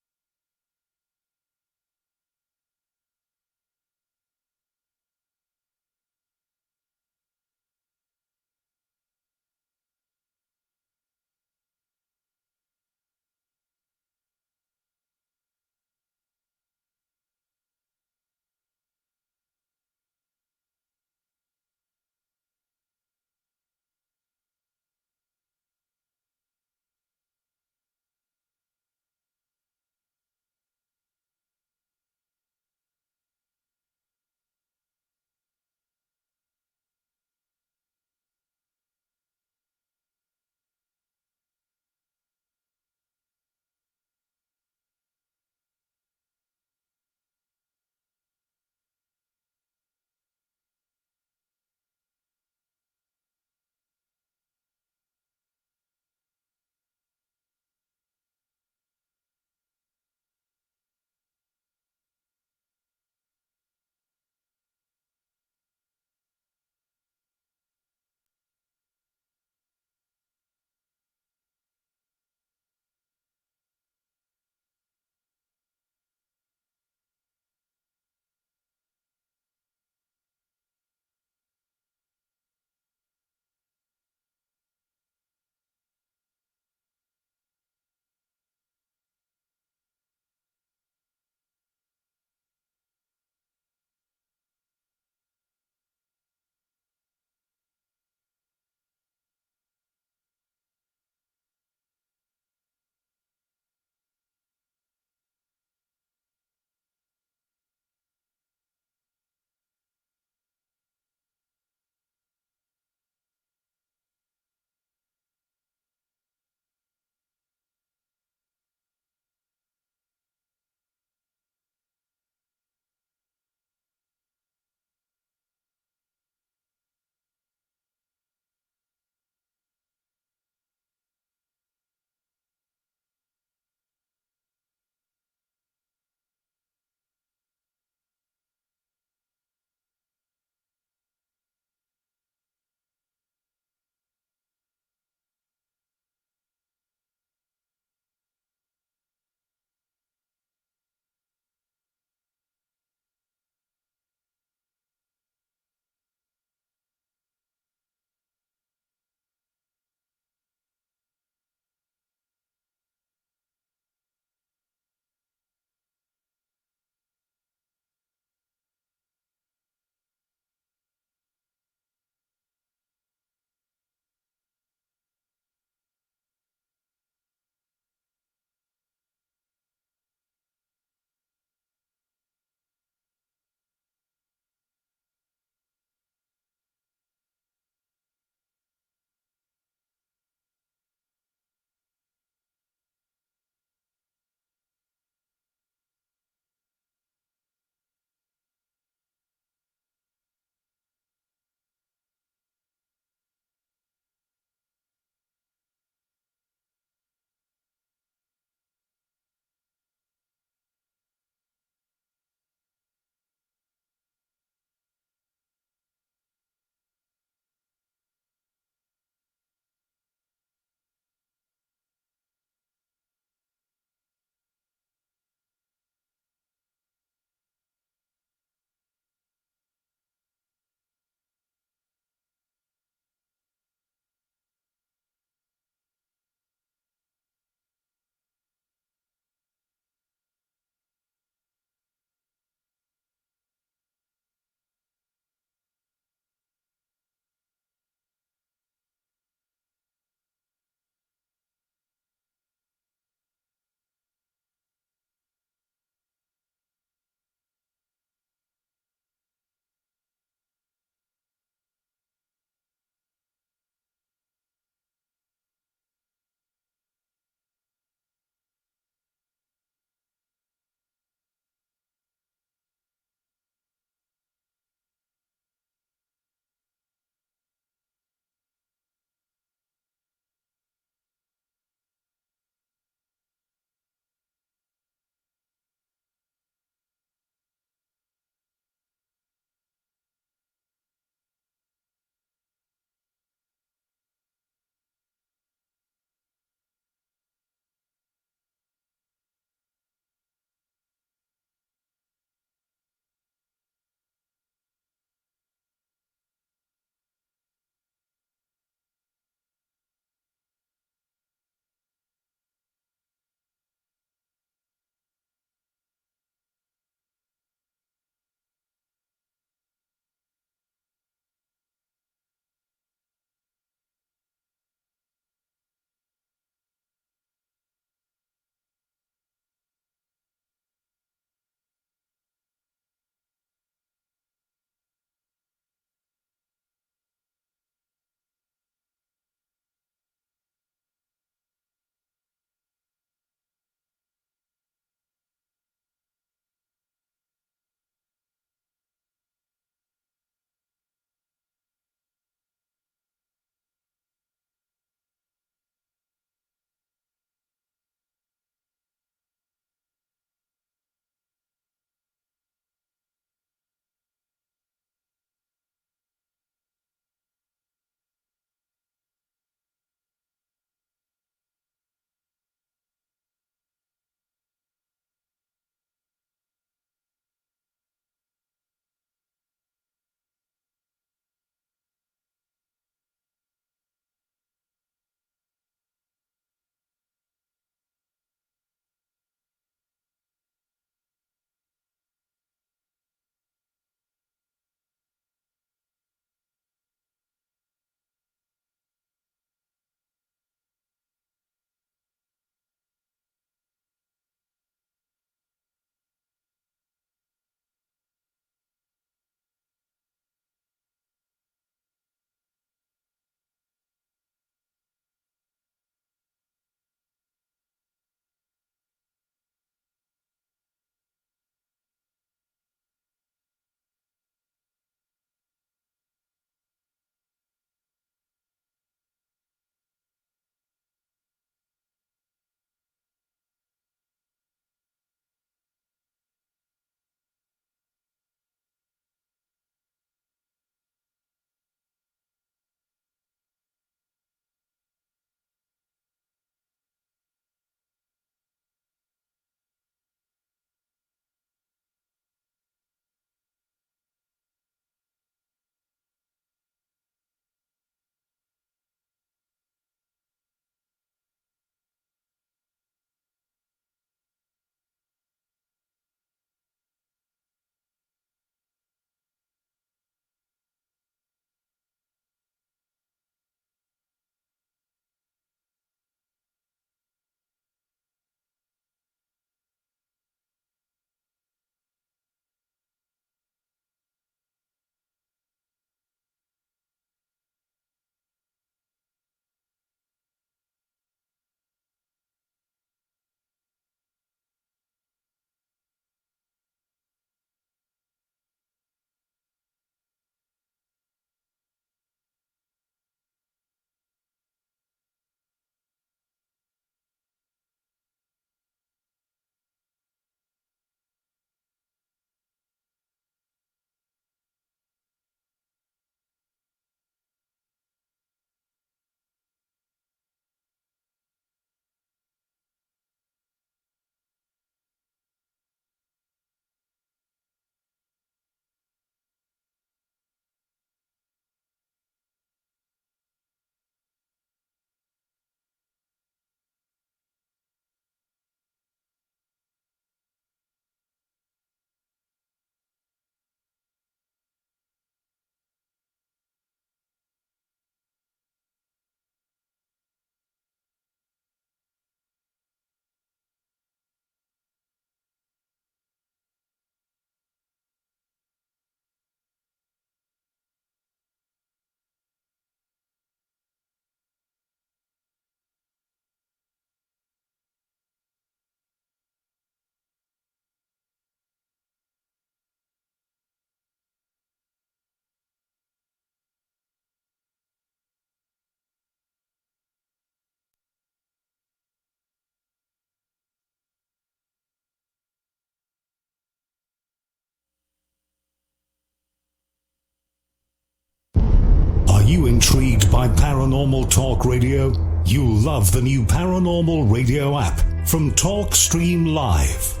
you intrigued by Paranormal Talk Radio? You'll love the new Paranormal Radio app from TalkStream Live.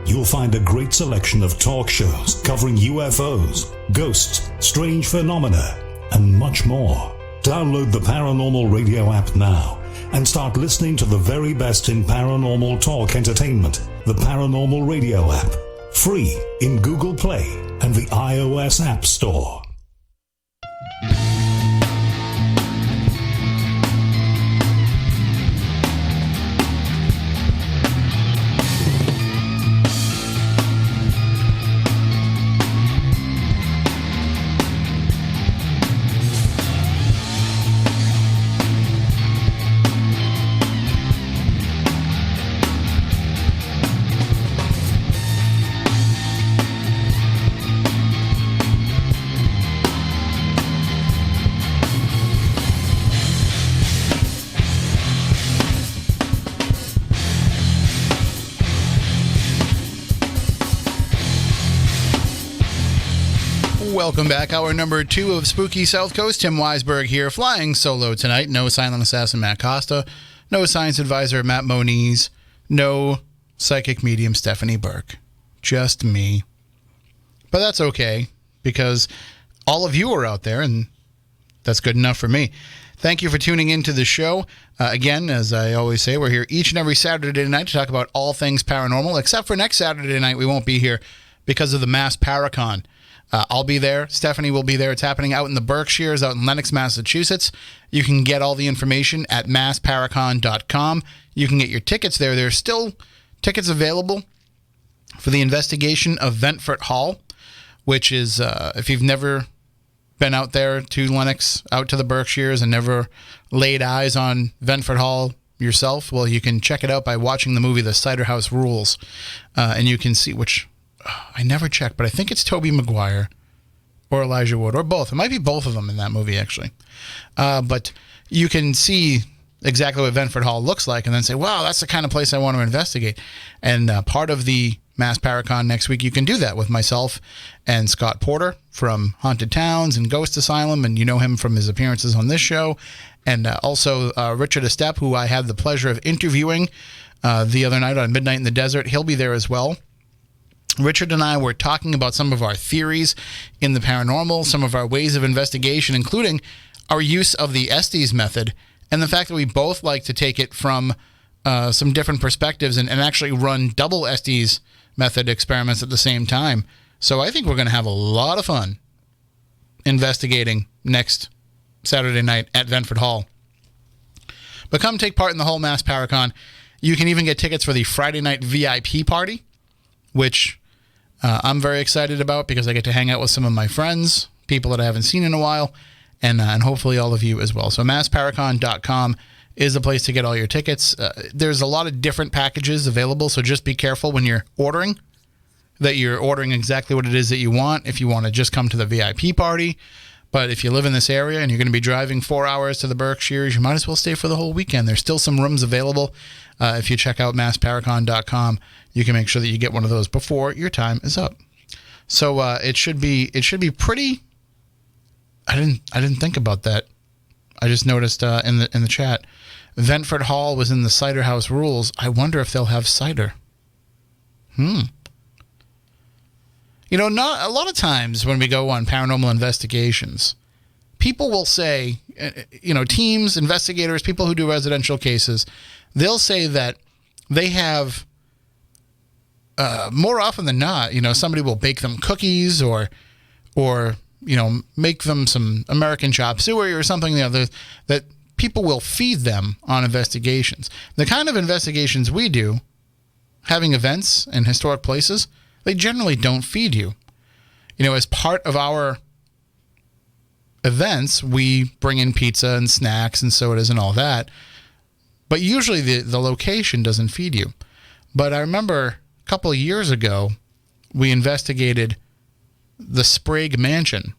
You'll find a great selection of talk shows covering UFOs, ghosts, strange phenomena, and much more. Download the Paranormal Radio app now and start listening to the very best in paranormal talk entertainment. The Paranormal Radio app, free in Google Play and the iOS App Store. Welcome back. Hour number 2 of Spooky South Coast. Tim Weisberg here, flying solo tonight. No silent assassin Matt Costa. No science advisor Matt Moniz. No psychic medium Stephanie Burke. Just me. But that's okay, because all of you are out there, and that's good enough for me. Thank you for tuning into the show. Again, as I always say, we're here each and every Saturday night to talk about all things paranormal, except for next Saturday night. We won't be here because of the Mass Paracon. I'll be there. Stephanie will be there. It's happening out in the Berkshires, out in Lenox, Massachusetts. You can get all the information at massparacon.com. You can get your tickets there. There's still tickets available for the investigation of Ventfort Hall, which is, if you've never been out there to Lenox, out to the Berkshires, and never laid eyes on Ventfort Hall yourself, well, you can check it out by watching the movie The Cider House Rules. And you can see which... I never checked, but I think it's Tobey Maguire or Elijah Wood or both. It might be both of them in that movie, actually. But you can see exactly what Ventfort Hall looks like and then say, wow, that's the kind of place I want to investigate. And part of the Mass Paracon next week, you can do that with myself and Scott Porter from Haunted Towns and Ghost Asylum, and you know him from his appearances on this show. And also Richard Estep, who I had the pleasure of interviewing the other night on Midnight in the Desert. He'll be there as well. Richard and I were talking about some of our theories in the paranormal, some of our ways of investigation, including our use of the Estes method, and the fact that we both like to take it from some different perspectives and actually run double Estes method experiments at the same time. So I think we're going to have a lot of fun investigating next Saturday night at Ventfort Hall. But come take part in the whole Mass Paracon. You can even get tickets for the Friday night VIP party, which I'm very excited about because I get to hang out with some of my friends, people that I haven't seen in a while, and hopefully all of you as well. So massparacon.com is the place to get all your tickets. There's a lot of different packages available, so just be careful when you're ordering that you're ordering exactly what it is that you want if you want to just come to the VIP party. But if you live in this area and you're going to be driving 4 hours to the Berkshires, you might as well stay for the whole weekend. There's still some rooms available. If you check out massparacon.com, you can make sure that you get one of those before your time is up. So it should be pretty. I didn't think about that. I just noticed in the chat, Ventfort Hall was in the Cider House Rules. I wonder if they'll have cider. You know, not a lot of times when we go on paranormal investigations, people will say, teams, investigators, people who do residential cases, they'll say that they have, more often than not, somebody will bake them cookies or make them some American chop suey or something that people will feed them on investigations. The kind of investigations we do, having events in historic places, they generally don't feed you. As part of our events, we bring in pizza and snacks and sodas and all that. But usually the location doesn't feed you. But I remember a couple of years ago, we investigated the Sprague Mansion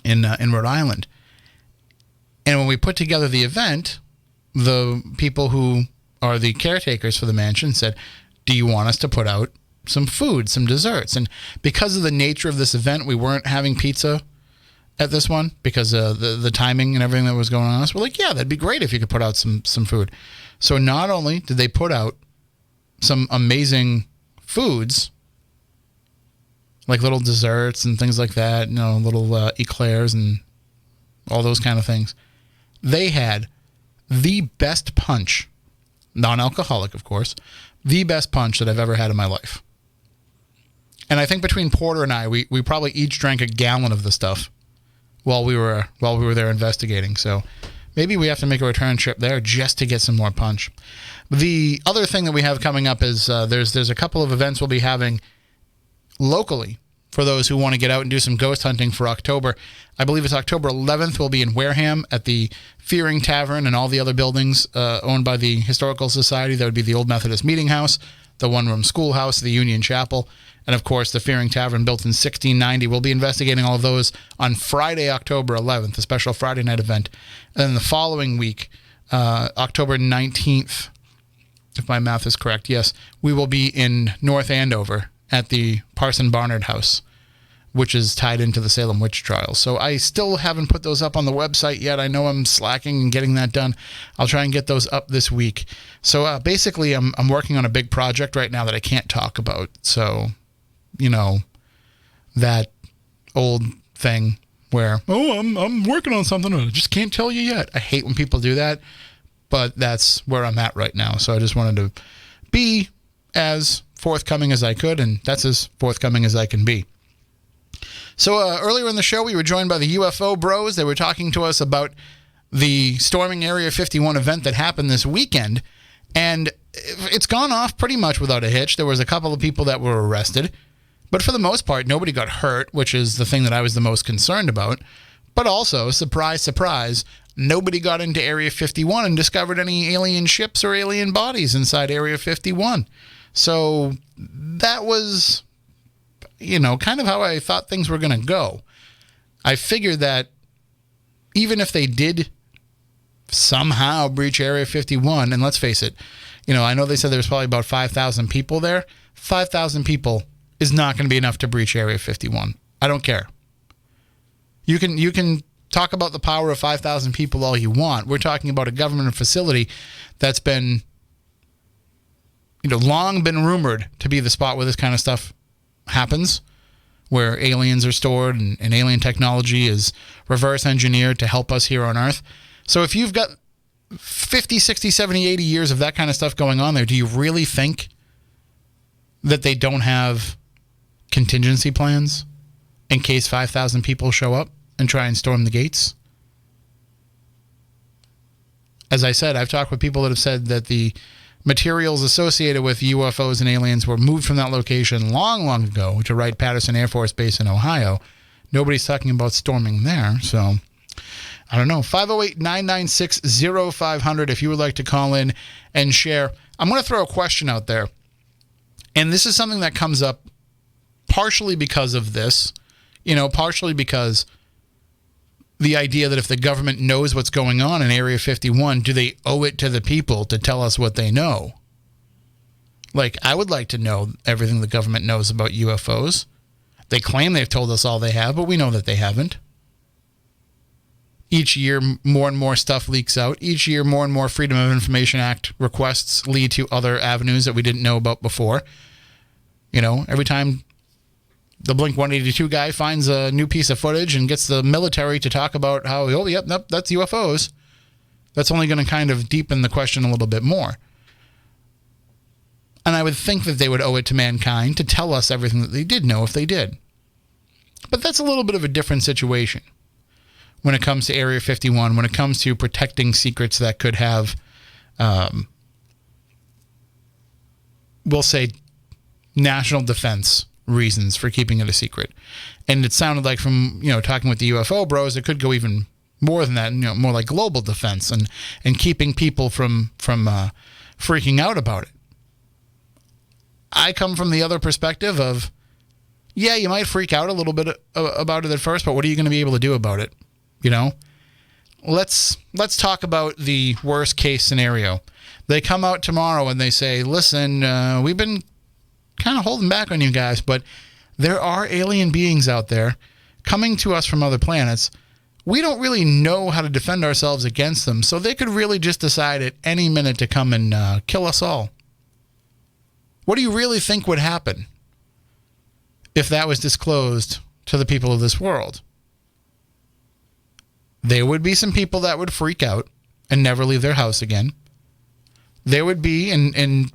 in Rhode Island. And when we put together the event, the people who are the caretakers for the mansion said, do you want us to put out some food, some desserts? And because of the nature of this event, we weren't having pizza at this one because the timing and everything that was going on. So we're like, yeah, that'd be great if you could put out some food. So not only did they put out some amazing foods, like little desserts and things like that, little eclairs and all those kind of things, they had the best punch, non-alcoholic, of course, the best punch that I've ever had in my life. And I think between Porter and I, we probably each drank a gallon of the stuff while we were there investigating. So maybe we have to make a return trip there just to get some more punch. The other thing that we have coming up is there's a couple of events we'll be having locally for those who want to get out and do some ghost hunting for October. I believe it's October 11th. We'll be in Wareham at the Fearing Tavern and all the other buildings owned by the Historical Society. That would be the Old Methodist Meeting House, the one-room schoolhouse, the Union Chapel, and, of course, the Fearing Tavern built in 1690. We'll be investigating all of those on Friday, October 11th, a special Friday night event. And then the following week, October 19th, if my math is correct, yes, we will be in North Andover at the Parson Barnard House, which is tied into the Salem witch trials. So I still haven't put those up on the website yet. I know I'm slacking in getting that done. I'll try and get those up this week. So basically, I'm working on a big project right now that I can't talk about. So, that old thing where, I'm working on something and I just can't tell you yet. I hate when people do that, but that's where I'm at right now. So I just wanted to be as forthcoming as I could, and that's as forthcoming as I can be. So earlier in the show, we were joined by the UFO Bros. They were talking to us about the storming Area 51 event that happened this weekend, and it's gone off pretty much without a hitch. There was a couple of people that were arrested, but for the most part, nobody got hurt, which is the thing that I was the most concerned about. But also, surprise, surprise, nobody got into Area 51 and discovered any alien ships or alien bodies inside Area 51. So that was, kind of how I thought things were going to go. I figured that even if they did somehow breach Area 51, and let's face it, I know they said there's probably about 5,000 people there. 5,000 people is not going to be enough to breach Area 51. I don't care. You can talk about the power of 5,000 people all you want. We're talking about a government facility that's been, long been rumored to be the spot where this kind of stuff happens, where aliens are stored and alien technology is reverse engineered to help us here on Earth. So if you've got 50, 60, 70, 80 years of that kind of stuff going on there, do you really think that they don't have contingency plans in case 5,000 people show up and try and storm the gates? As I said, I've talked with people that have said that the materials associated with UFOs and aliens were moved from that location long, long ago to Wright-Patterson Air Force Base in Ohio. Nobody's talking about storming there, so I don't know. 508-996-0500 if you would like to call in and share. I'm going to throw a question out there, and this is something that comes up partially because of this, partially because the idea that if the government knows what's going on in Area 51, do they owe it to the people to tell us what they know? Like, I would like to know everything the government knows about UFOs. They claim they've told us all they have, but we know that they haven't. Each year, more and more stuff leaks out. Each year, more and more Freedom of Information Act requests lead to other avenues that we didn't know about before. Every time the Blink-182 guy finds a new piece of footage and gets the military to talk about how, that's UFOs, that's only going to kind of deepen the question a little bit more. And I would think that they would owe it to mankind to tell us everything that they did know if they did. But that's a little bit of a different situation when it comes to Area 51, when it comes to protecting secrets that could have, we'll say, national defense reasons for keeping it a secret. And it sounded like from, talking with the UFO Bros, it could go even more than that, more like global defense and keeping people from freaking out about it. I come from the other perspective of, yeah, you might freak out a little bit about it at first, but what are you going to be able to do about it? Let's talk about the worst case scenario. They come out tomorrow and they say, listen, we've been kind of holding back on you guys, but there are alien beings out there coming to us from other planets, we don't really know how to defend ourselves against them, so they could really just decide at any minute to come and kill us all. What do you really think would happen if that was disclosed to the people of this world? There would be some people that would freak out and never leave their house again. There would be, in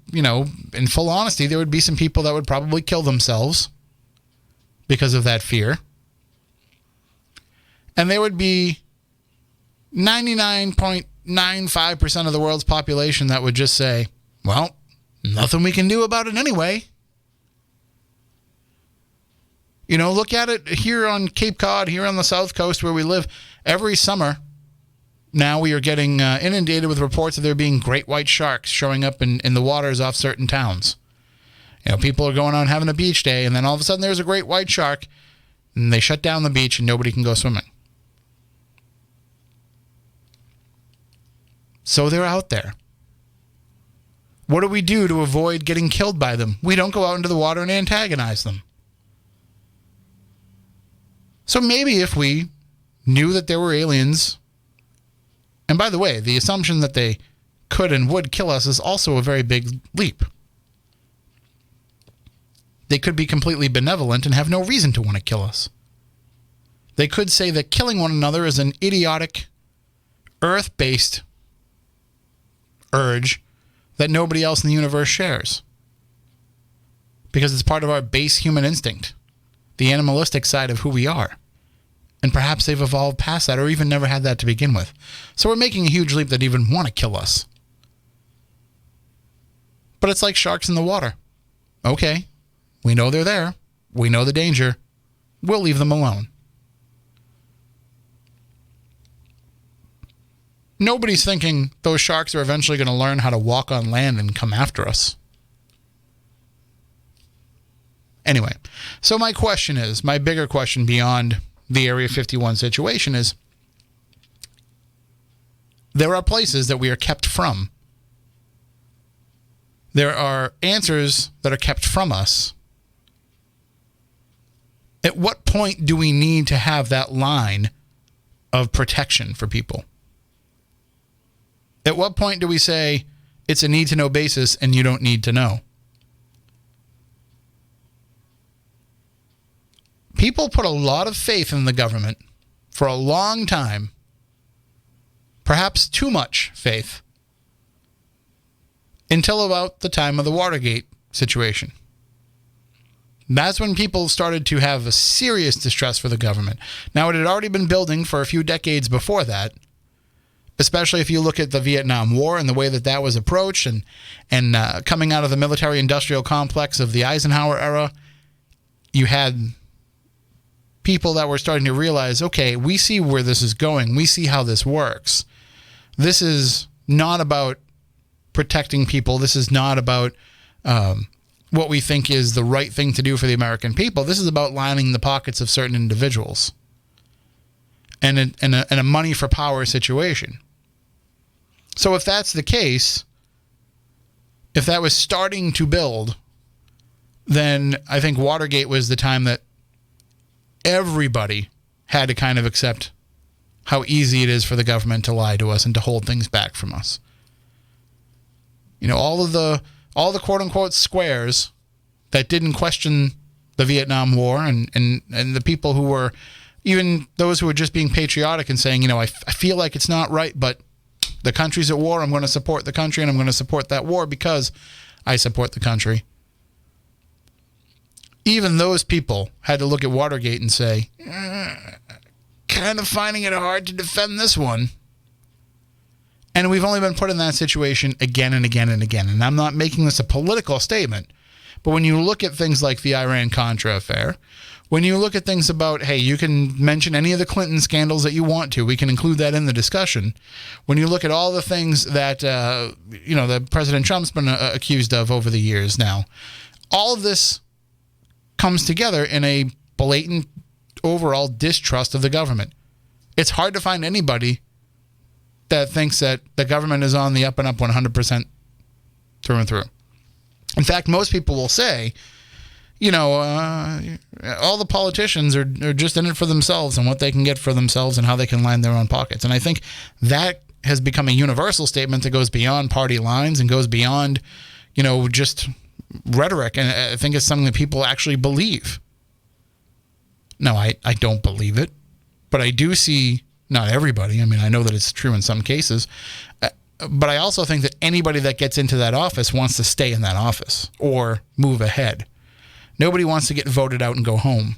full honesty, there would be some people that would probably kill themselves because of that fear. And there would be 99.95% of the world's population that would just say, well, nothing we can do about it anyway. Look at it here on Cape Cod, here on the South Coast where we live. Every summer, now we are getting inundated with reports of there being great white sharks showing up in the waters off certain towns. People are going out having a beach day, and then all of a sudden there's a great white shark, and they shut down the beach and nobody can go swimming. So they're out there. What do we do to avoid getting killed by them? We don't go out into the water and antagonize them. So maybe if we knew that there were aliens, and by the way, the assumption that they could and would kill us is also a very big leap. They could be completely benevolent and have no reason to want to kill us. They could say that killing one another is an idiotic, earth-based urge that nobody else in the universe shares. Because it's part of our base human instinct, the animalistic side of who we are. And perhaps they've evolved past that or even never had that to begin with. So we're making a huge leap that even want to kill us. But it's like sharks in the water. Okay, we know they're there. We know the danger. We'll leave them alone. Nobody's thinking those sharks are eventually going to learn how to walk on land and come after us. Anyway, so my bigger question beyond the Area 51 situation is, there are places that we are kept from. There are answers that are kept from us. At what point do we need to have that line of protection for people? At what point do we say it's a need-to-know basis and you don't need to know? People put a lot of faith in the government for a long time, perhaps too much faith, until about the time of the Watergate situation. That's when people started to have a serious distrust for the government. Now, it had already been building for a few decades before that, especially if you look at the Vietnam War and the way that was approached, and coming out of the military-industrial complex of the Eisenhower era, you had people that were starting to realize, okay, we see where this is going. We see how this works. This is not about protecting people. This is not about what we think is the right thing to do for the American people. This is about lining the pockets of certain individuals and a money for power situation. So if that's the case, if that was starting to build, then I think Watergate was the time that everybody had to kind of accept how easy it is for the government to lie to us and to hold things back from us. All the quote unquote squares that didn't question the Vietnam War and the people who were, even those who were just being patriotic and saying, I feel like it's not right, but the country's at war. I'm going to support the country and I'm going to support that war because I support the country. Even those people had to look at Watergate and say, kind of finding it hard to defend this one. And we've only been put in that situation again and again and again. And I'm not making this a political statement, but when you look at things like the Iran-Contra affair, when you look at things about, hey, you can mention any of the Clinton scandals that you want to. We can include that in the discussion. When you look at all the things that, that President Trump's been accused of over the years now, all of this comes together in a blatant overall distrust of the government. It's hard to find anybody that thinks that the government is on the up and up 100% through and through. In fact, most people will say, all the politicians are just in it for themselves and what they can get for themselves and how they can line their own pockets. And I think that has become a universal statement that goes beyond party lines and goes beyond, just rhetoric. And I think it's something that people actually believe. No, I don't believe it, but I do see, not everybody. I mean, I know that it's true in some cases, but I also think that anybody that gets into that office wants to stay in that office or move ahead. Nobody wants to get voted out and go home.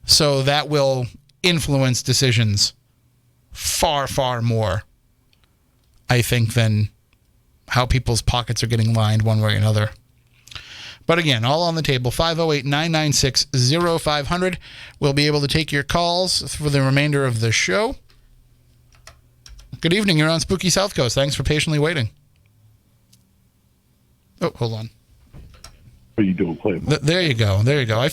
So that will influence decisions far, far more, I think, than how people's pockets are getting lined one way or another. But again, all on the table, 508-996-0500. We'll be able to take your calls for the remainder of the show. Good evening. You're on Spooky South Coast. Thanks for patiently waiting. Oh, hold on. What are you doing, Playboy? There you go. I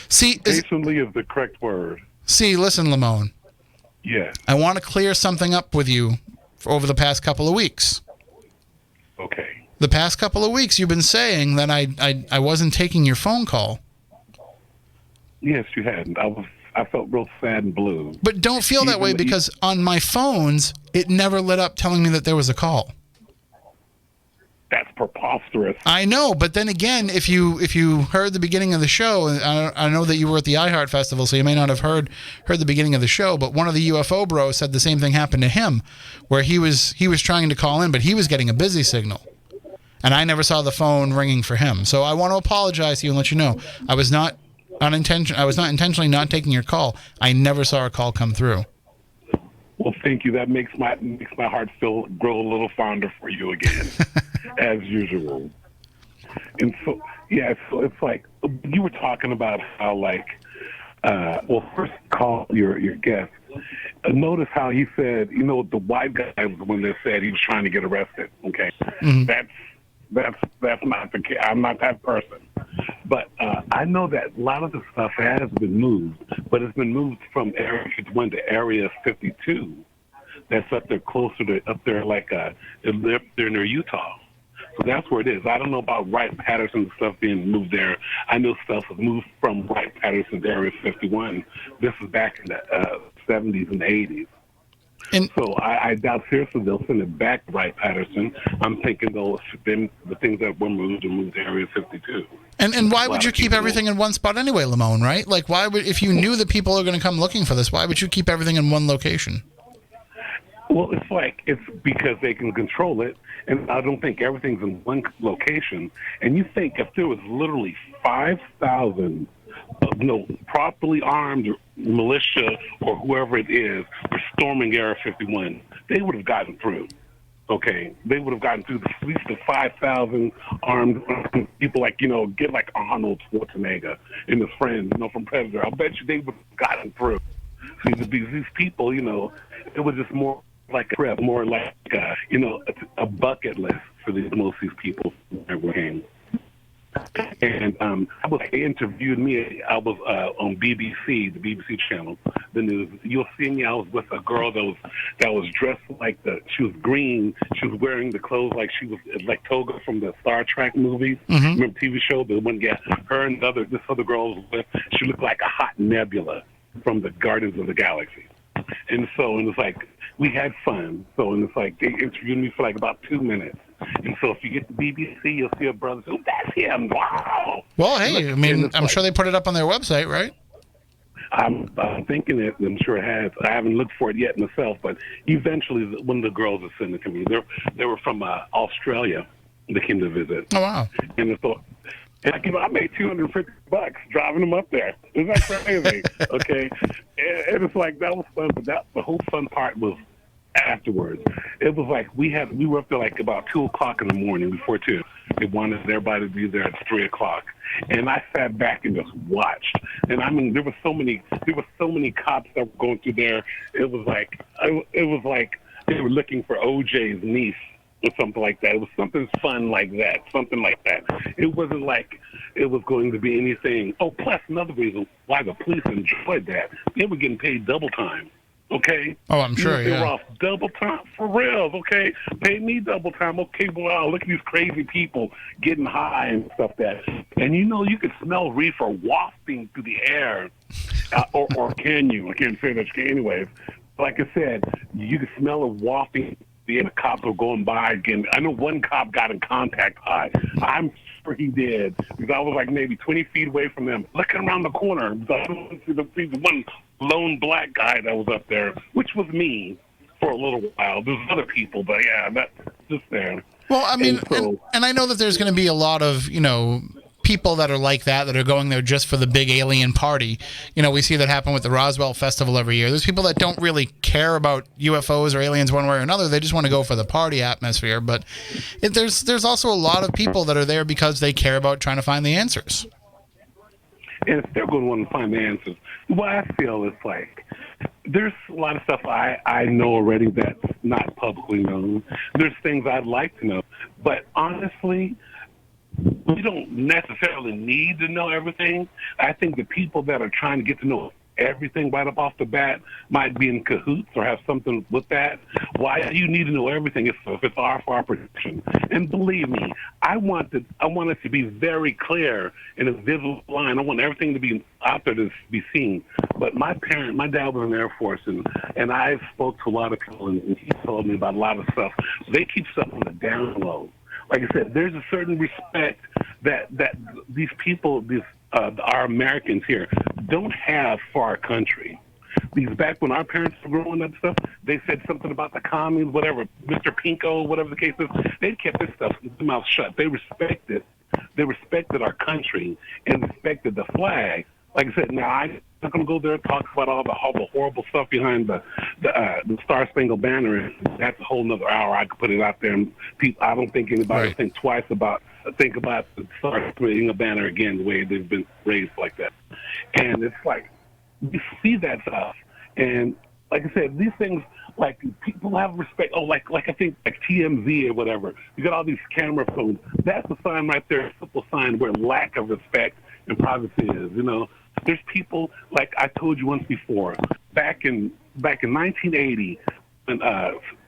see. Patiently is the correct word. See, listen, Lamone. Yeah. I want to clear something up with you over the past couple of weeks. Okay. The past couple of weeks, you've been saying that I wasn't taking your phone call. Yes, you hadn't. I felt real sad and blue. But don't feel that way because on my phones, it never lit up telling me that there was a call. That's preposterous. I know, but then again, if you heard the beginning of the show, I know that you were at the iHeart Festival, so you may not have heard the beginning of the show, but one of the UFO Bros said the same thing happened to him, where he was trying to call in, but he was getting a busy signal. And I never saw the phone ringing for him. So I want to apologize to you and let you know I was not intentionally not taking your call. I never saw a call come through. Well, thank you. That makes my heart grow a little fonder for you again, as usual. And so, yeah, so it's like you were talking about how, first call your guest. Notice how he said, the white guy was the one that said he was trying to get arrested. Okay, that's not the case. I'm not that person. But I know that a lot of the stuff has been moved, but it's been moved from Area 51 to Area 52. That's up there closer to, they're near Utah. So that's where it is. I don't know about Wright-Patterson stuff being moved there. I know stuff was moved from Wright-Patterson to Area 51. This is back in the 70s and 80s. And so I doubt seriously they'll send it back to Wright-Patterson. I'm thinking the things that were moved to Area 52. And why would you keep everything in one spot anyway, Lamone, right? Like, if you knew that people are going to come looking for this, why would you keep everything in one location? Well, it's because they can control it, and I don't think everything's in one location. And you think if there was literally 5,000 properly armed militia or whoever it is were storming Area 51, they would have gotten through. Okay, they would have gotten through at least the 5,000 armed people, get like Arnold Schwarzenegger and his friends, from Predator. I'll bet you they would have gotten through. See, these people, it was just more like a trip, more like a bucket list for most of these people that were came. And they interviewed me. I was on BBC, the BBC channel, the news. You'll see me. I was with a girl that was dressed like she was green. She was wearing the clothes like she was like Toga from the Star Trek movies. Mm-hmm. Remember TV show? The one guy, her and this other girl was with. She looked like a hot nebula from the Guardians of the Galaxy. And it's like we had fun. So it's like they interviewed me for like about 2 minutes. And so if you get the BBC, you'll see a brother say, "Oh, that's him! Wow!" Well, hey, I'm sure they put it up on their website, right? I'm thinking it. I'm sure it has. I haven't looked for it yet myself, but eventually, one of the girls that sent it to me, they were from Australia. They came to visit. Oh wow! And so, I made $250 driving them up there. Isn't that crazy? Okay, and it's like that was fun, but the whole fun part was afterwards. It was like we were up there like about 2:00 in the morning before 2. They wanted everybody to be there at 3:00, and I sat back and just watched. And there were so many cops that were going through there. It was like they were looking for OJ's niece or something like that. It was something fun like that, something like that. It wasn't like it was going to be anything. Oh, plus another reason why the police enjoyed that, they were getting paid double time. Okay. Oh, I'm sure, They yeah. were off double time for real. Okay, pay me double time. Okay, wow, look at these crazy people getting high and stuff and you could smell reefer wafting through the air, or can you? I can't say that you can anyways. Like I said, you could smell it wafting. The cops were going by again. I know one cop got in contact high. I'm sure he did because I was like maybe 20 feet away from them, looking around the corner. I don't see the one lone black guy that was up there, which was me for a little while. There's other people, but yeah, that's just there. Well, I mean, And and I know that there's going to be a lot of, people that are like that are going there just for the big alien party. We see that happen with the Roswell Festival every year. There's people that don't really care about UFOs or aliens one way or another. They just want to go for the party atmosphere. But there's also a lot of people that are there because they care about trying to find the answers. And if they're going to want to find the answers, what I feel is like there's a lot of stuff I know already that's not publicly known. There's things I'd like to know. But honestly, we don't necessarily need to know everything. I think the people that are trying to get to know everything right up off the bat might be in cahoots or have something with that. Why do you need to know everything if it's for our protection? And believe me, I want it to be very clear in a visible line. I want everything to be out there to be seen. But my dad was in the Air Force, and I spoke to a lot of people, and he told me about a lot of stuff. They keep stuff on the down low. Like I said, there's a certain respect that these people, our Americans here, don't have for our country. Because back when our parents were growing up and stuff, they said something about the commies, whatever, Mr. Pinko, whatever the case is. They kept this stuff with their mouth shut. They respected our country and respected the flag. Like I said, now I'm not going to go there and talk about all the horrible stuff behind the Star Spangled Banner. That's a whole nother hour. I could put it out there, and I don't think anybody Right. think twice about the Star Spangled Banner again, the way they've been raised like that. And it's like we see that stuff, and like I said, these things. Like people have respect. Oh, like I think like TMZ or whatever. You got all these camera phones. That's a sign right there, a simple sign where lack of respect and privacy is. There's people like I told you once before. Back in 1980, when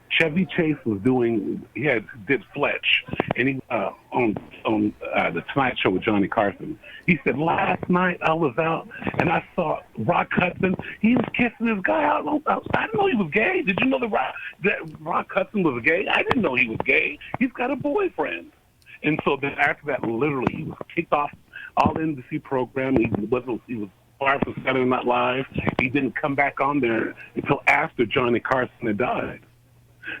Chevy Chase was did Fletch, and he on the Tonight Show with Johnny Carson. He said, last night I was out and I saw Rock Hudson. He was kissing this guy out. I didn't know he was gay. Did you know that Rock Hudson was gay? I didn't know he was gay. He's got a boyfriend. And so then after that, literally, he was kicked off all the NBC program. He was fired from Saturday Night Live. He didn't come back on there until after Johnny Carson had died.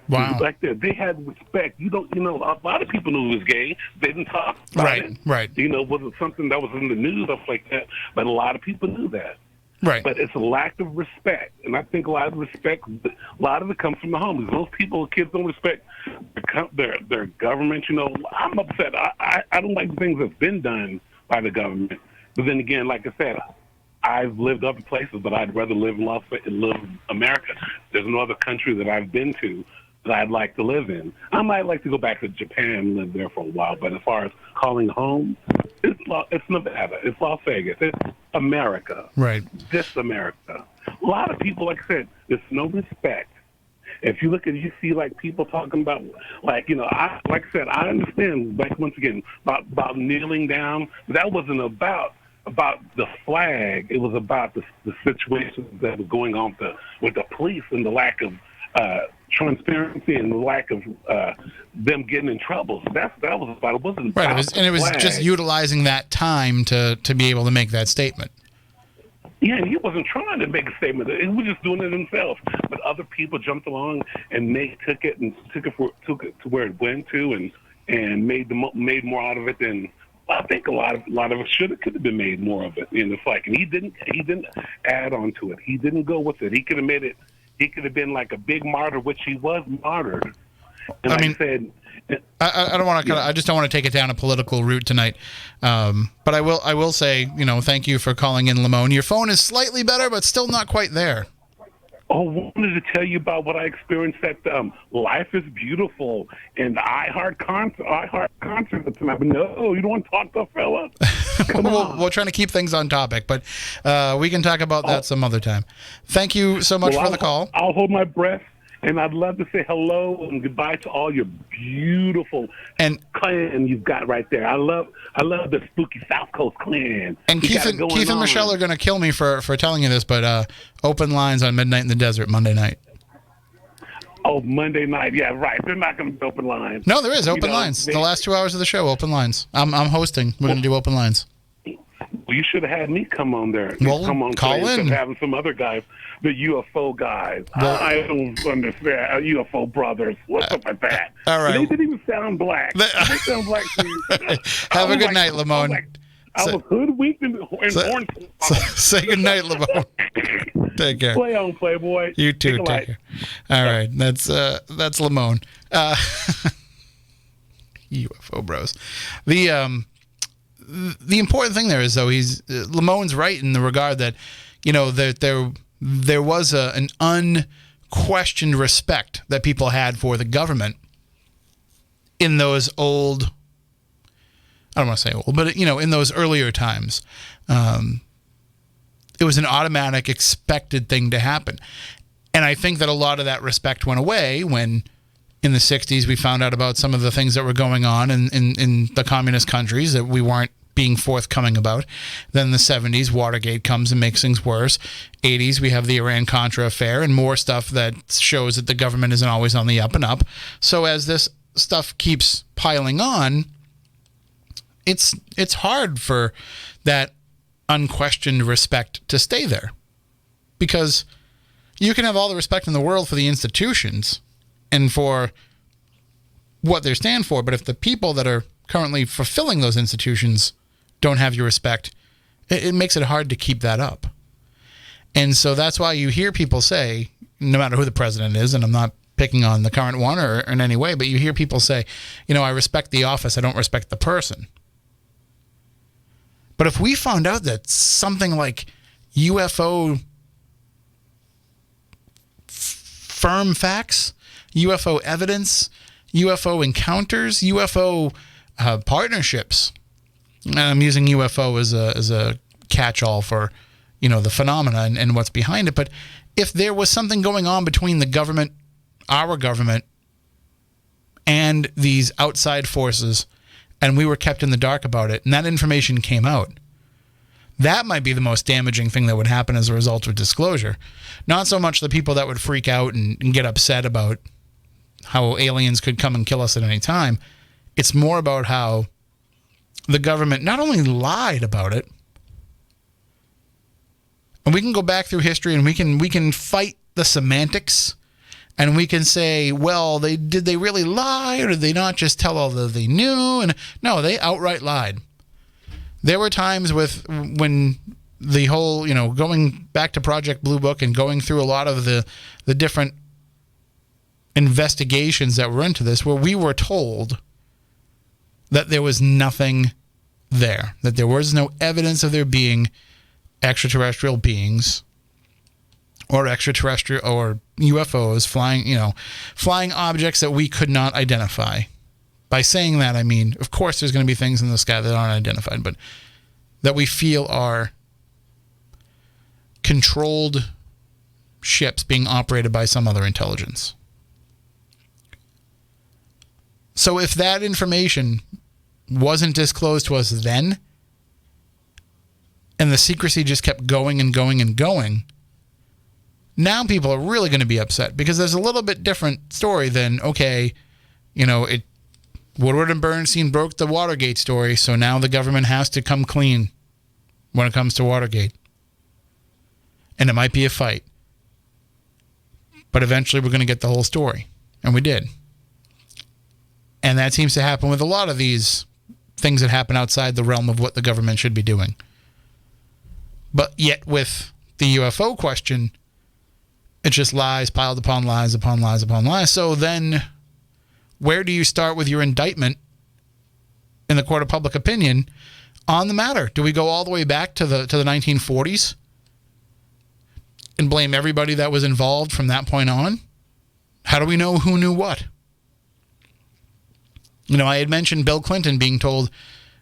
Wow. Like that, they had respect. A lot of people knew he was gay. They didn't talk about it. Right. Wasn't something that was in the news, stuff like that. But a lot of people knew that. Right. But it's a lack of respect. And I think a lot of it comes from the homies. Those people, kids don't respect their government. I'm upset. I don't like the things that's been done by the government. But then again, like I said, I've lived other places, but I'd rather live in America. There's no other country that I've been to that I'd like to live in. I might like to go back to Japan and live there for a while, but as far as calling home, it's Nevada, it's Las Vegas, it's America. Right. Just America. A lot of people, like I said, there's no respect. If you see like people talking about, like I said, I understand, like once again, about kneeling down. That wasn't about the flag. It was about the situations that were going on with the police and the lack of transparency and the lack of them getting in trouble. So that was about it. Wasn't Right. about It was flag. just utilizing that time to be able to make that statement. Yeah, and he wasn't trying to make a statement. He was just doing it himself. But other people jumped along and took it to where it went to, and made more out of it than. I think a lot of it could have been made more of it in the fight, and he didn't add on to it. He didn't go with it. He could have made it. He could have been like a big martyr, which he was martyred. And I said, I don't want to. I just don't want to take it down a political route tonight. But I will say, thank you for calling in, Lamone. Your phone is slightly better, but still not quite there. Oh, wanted to tell you about what I experienced at Life is Beautiful and the iHeart concert tonight. But no, you don't want to talk to a fella? Come on. We're trying to keep things on topic, but we can talk about that some other time. Thank you so much for the call. I'll hold my breath, and I'd love to say hello and goodbye to all your beautiful clan you've got right there. I love the spooky South Coast clan. And Keith and Michelle are going to kill me for telling you this, but open lines on Midnight in the Desert Monday night. Oh, Monday night. Yeah, right. They're not going to be open lines. No, there is open lines. The last 2 hours of the show, open lines. I'm hosting. We're going to do open lines. Well, you should have had me come on there. Well, come on, call in. Instead of having some other guys, the UFO guys. Well, I don't understand. UFO brothers. What's up with that? All right. They didn't even sound black. They sound black to you. Have a good night, Lamone. I was hoodwinked and orange. Say good night, Lamone. Take care. Play on, Playboy. You too. Take care. All right. That's Lamone. UFO Bros. The important thing there is, though, Lamone's right in the regard that, there was an unquestioned respect that people had for the government in those old, I don't want to say old, but, in those earlier times. It was an automatic, expected thing to happen. And I think that a lot of that respect went away when, in the 60s, we found out about some of the things that were going on in the communist countries that we weren't being forthcoming about. Then the 70s, Watergate comes and makes things worse. 80s, we have the Iran-Contra affair and more stuff that shows that the government isn't always on the up and up. So as this stuff keeps piling on, it's hard for that unquestioned respect to stay there. Because you can have all the respect in the world for the institutions and for what they stand for, but if the people that are currently fulfilling those institutions don't have your respect, it makes it hard to keep that up. And so that's why you hear people say, no matter who the president is, and I'm not picking on the current one or in any way, but you hear people say, I respect the office, I don't respect the person. But if we found out that something like UFO firm facts, UFO evidence, UFO encounters, UFO partnerships, and I'm using UFO as a catch-all for, the phenomena and what's behind it. But if there was something going on between the government, our government, and these outside forces, and we were kept in the dark about it, and that information came out, that might be the most damaging thing that would happen as a result of disclosure. Not so much the people that would freak out and get upset about how aliens could come and kill us at any time. It's more about how the government not only lied about it, and we can go back through history and we can fight the semantics, and we can say, well, did they really lie, or did they not just tell all that they knew? And no, they outright lied. There were times when the whole, going back to Project Blue Book and going through a lot of the different investigations that were into this, where we were told that there was nothing there, that there was no evidence of there being extraterrestrial beings or extraterrestrial or UFOs flying objects that we could not identify. By saying that, I mean, of course there's going to be things in the sky that aren't identified, but that we feel are controlled ships being operated by some other intelligence. So if that information wasn't disclosed to us then, and the secrecy just kept going and going and going, now people are really going to be upset, because there's a little bit different story than, okay, Woodward and Bernstein broke the Watergate story, so now the government has to come clean when it comes to Watergate. And it might be a fight. But eventually we're going to get the whole story. And we did. And that seems to happen with a lot of these things that happen outside the realm of what the government should be doing. But yet with the UFO question, it's just lies piled upon lies upon lies upon lies. So then where do you start with your indictment in the court of public opinion on the matter? Do we go all the way back to the 1940s? and blame everybody that was involved from that point on? How do we know who knew what? I had mentioned Bill Clinton being told,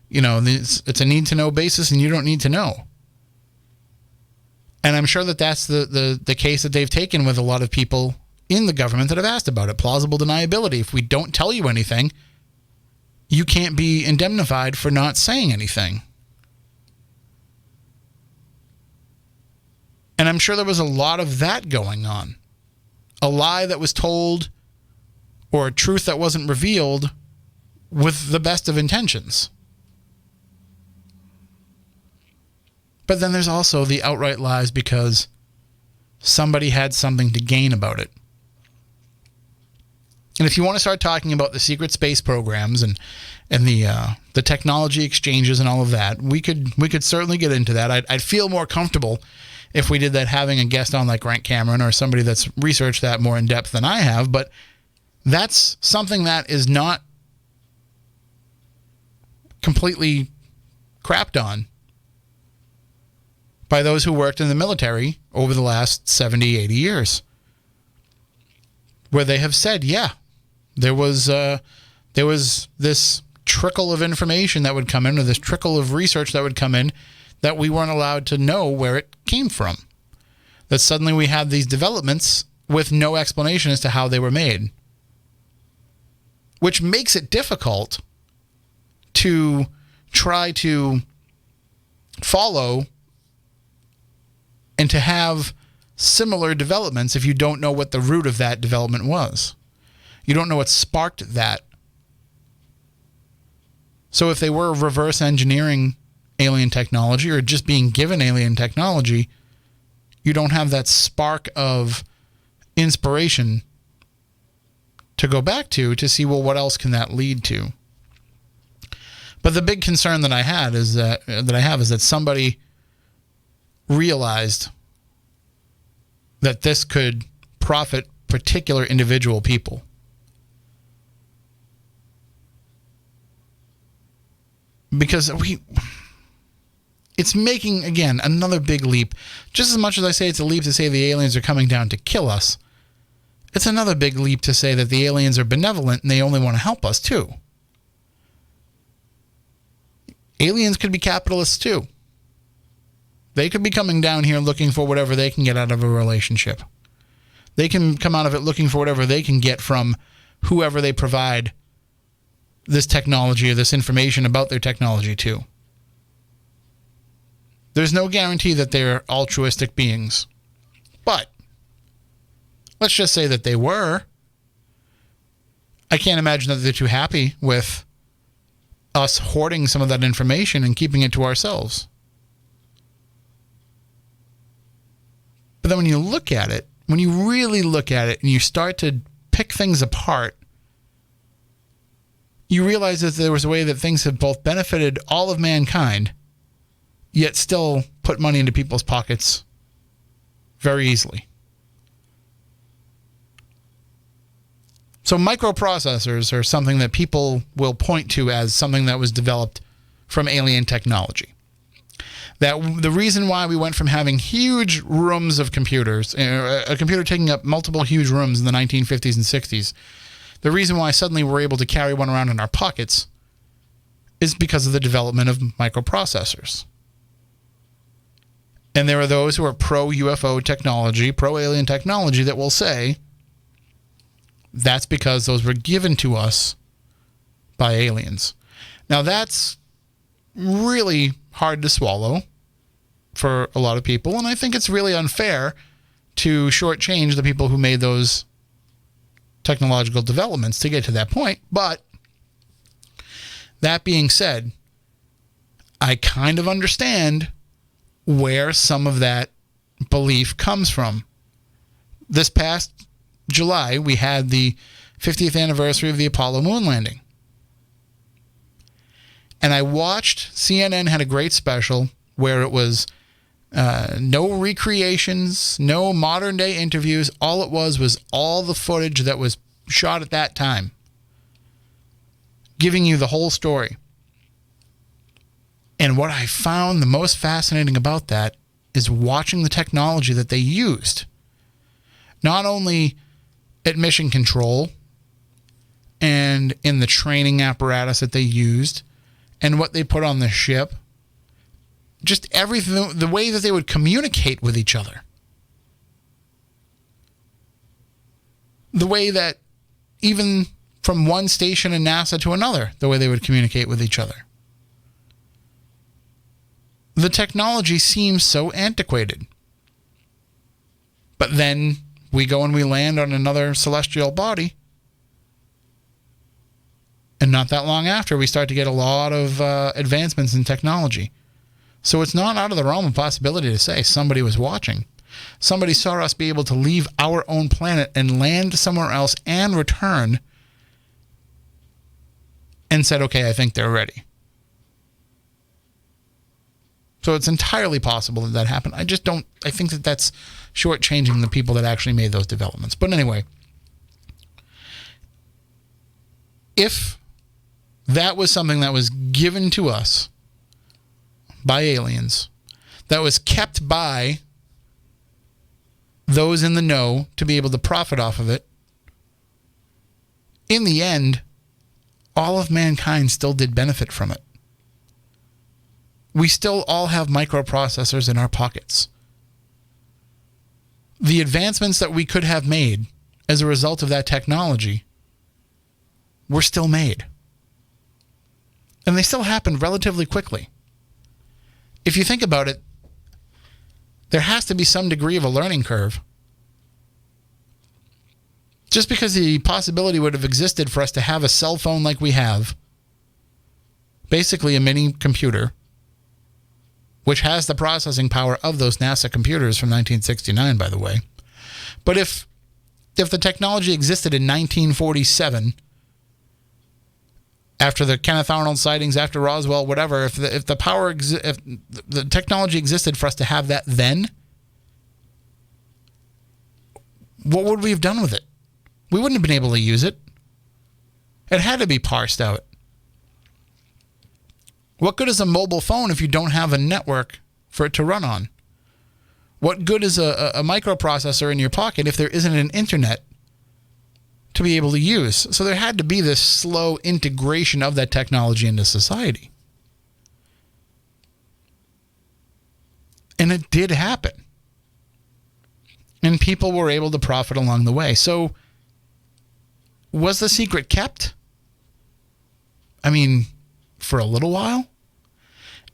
it's a need-to-know basis and you don't need to know. And I'm sure that that's the case that they've taken with a lot of people in the government that have asked about it. Plausible deniability. If we don't tell you anything, you can't be indemnified for not saying anything. And I'm sure there was a lot of that going on. A lie that was told or a truth that wasn't revealed with the best of intentions. But then there's also the outright lies because somebody had something to gain about it. And if you want to start talking about the secret space programs and the technology exchanges and all of that, we could certainly get into that. I'd feel more comfortable if we did that, having a guest on like Grant Cameron or somebody that's researched that more in depth than I have. But that's something that is not completely crapped on by those who worked in the military over the last 70, 80 years, where they have said, yeah, there was this trickle of information that would come in, or this trickle of research that would come in, that we weren't allowed to know where it came from. That suddenly we had these developments with no explanation as to how they were made, which makes it difficult to try to follow and to have similar developments if you don't know what the root of that development was. You don't know what sparked that. So if they were reverse engineering alien technology or just being given alien technology, you don't have that spark of inspiration to go back to see, well, what else can that lead to? But the big concern that I have is that somebody realized that this could profit particular individual people. Because it's making, again, another big leap. Just as much as I say it's a leap to say the aliens are coming down to kill us, it's another big leap to say that the aliens are benevolent and they only want to help us too. Aliens could be capitalists too. They could be coming down here looking for whatever they can get out of a relationship. They can come out of it looking for whatever they can get from whoever they provide this technology or this information about their technology to. There's no guarantee that they're altruistic beings. But let's just say that they were. I can't imagine that they're too happy with us hoarding some of that information and keeping it to ourselves. But then when you look at it, when you really look at it and you start to pick things apart, you realize that there was a way that things have both benefited all of mankind, yet still put money into people's pockets very easily. So microprocessors are something that people will point to as something that was developed from alien technology. That the reason why we went from having huge rooms of computers, a computer taking up multiple huge rooms in the 1950s and 60s, the reason why suddenly we're able to carry one around in our pockets is because of the development of microprocessors. And there are those who are pro-UFO technology, pro-alien technology, that will say that's because those were given to us by aliens. Now that's really hard to swallow for a lot of people, and I think it's really unfair to shortchange the people who made those technological developments to get to that point. But that being said, I kind of understand where some of that belief comes from. This past July, we had the 50th anniversary of the Apollo moon landing. And I watched, CNN had a great special where it was no recreations, no modern day interviews. All it was all the footage that was shot at that time, giving you the whole story. And what I found the most fascinating about that is watching the technology that they used, not only at mission control and in the training apparatus that they used and what they put on the ship, just everything, the way that they would communicate with each other. The way that even from one station in NASA to another, the way they would communicate with each other. The technology seems so antiquated. But then we go and we land on another celestial body. And not that long after, we start to get a lot of advancements in technology. So it's not out of the realm of possibility to say somebody was watching. Somebody saw us be able to leave our own planet and land somewhere else and return and said, okay, I think they're ready. So it's entirely possible that that happened. I think that that's shortchanging the people that actually made those developments. But anyway, if that was something that was given to us by aliens, that was kept by those in the know to be able to profit off of it, in the end, all of mankind still did benefit from it. We still all have microprocessors in our pockets. The advancements that we could have made as a result of that technology were still made. And they still happened relatively quickly. If you think about it, there has to be some degree of a learning curve. Just because the possibility would have existed for us to have a cell phone like we have, basically a mini computer, which has the processing power of those NASA computers from 1969, by the way. But if the technology existed in 1947, after the Kenneth Arnold sightings, after Roswell, whatever, if the technology existed for us to have that then, what would we have done with it? We wouldn't have been able to use it. It had to be parsed out. What good is a mobile phone if you don't have a network for it to run on? What good is a microprocessor in your pocket if there isn't an internet to be able to use? So there had to be this slow integration of that technology into society. And it did happen. And people were able to profit along the way. So was the secret kept? I mean, for a little while?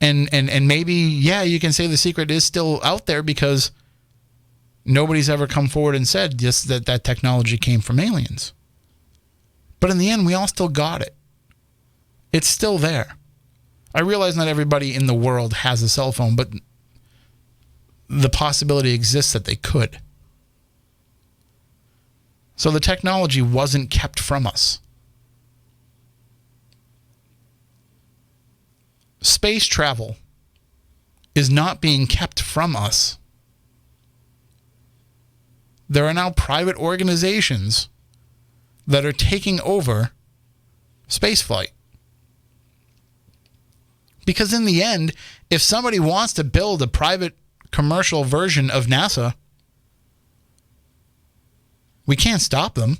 And maybe, yeah, you can say the secret is still out there because nobody's ever come forward and said just that technology came from aliens. But in the end, we all still got it. It's still there. I realize not everybody in the world has a cell phone, but the possibility exists that they could. So the technology wasn't kept from us. Space travel is not being kept from us. There are now private organizations that are taking over spaceflight. Because in the end, if somebody wants to build a private commercial version of NASA, we can't stop them.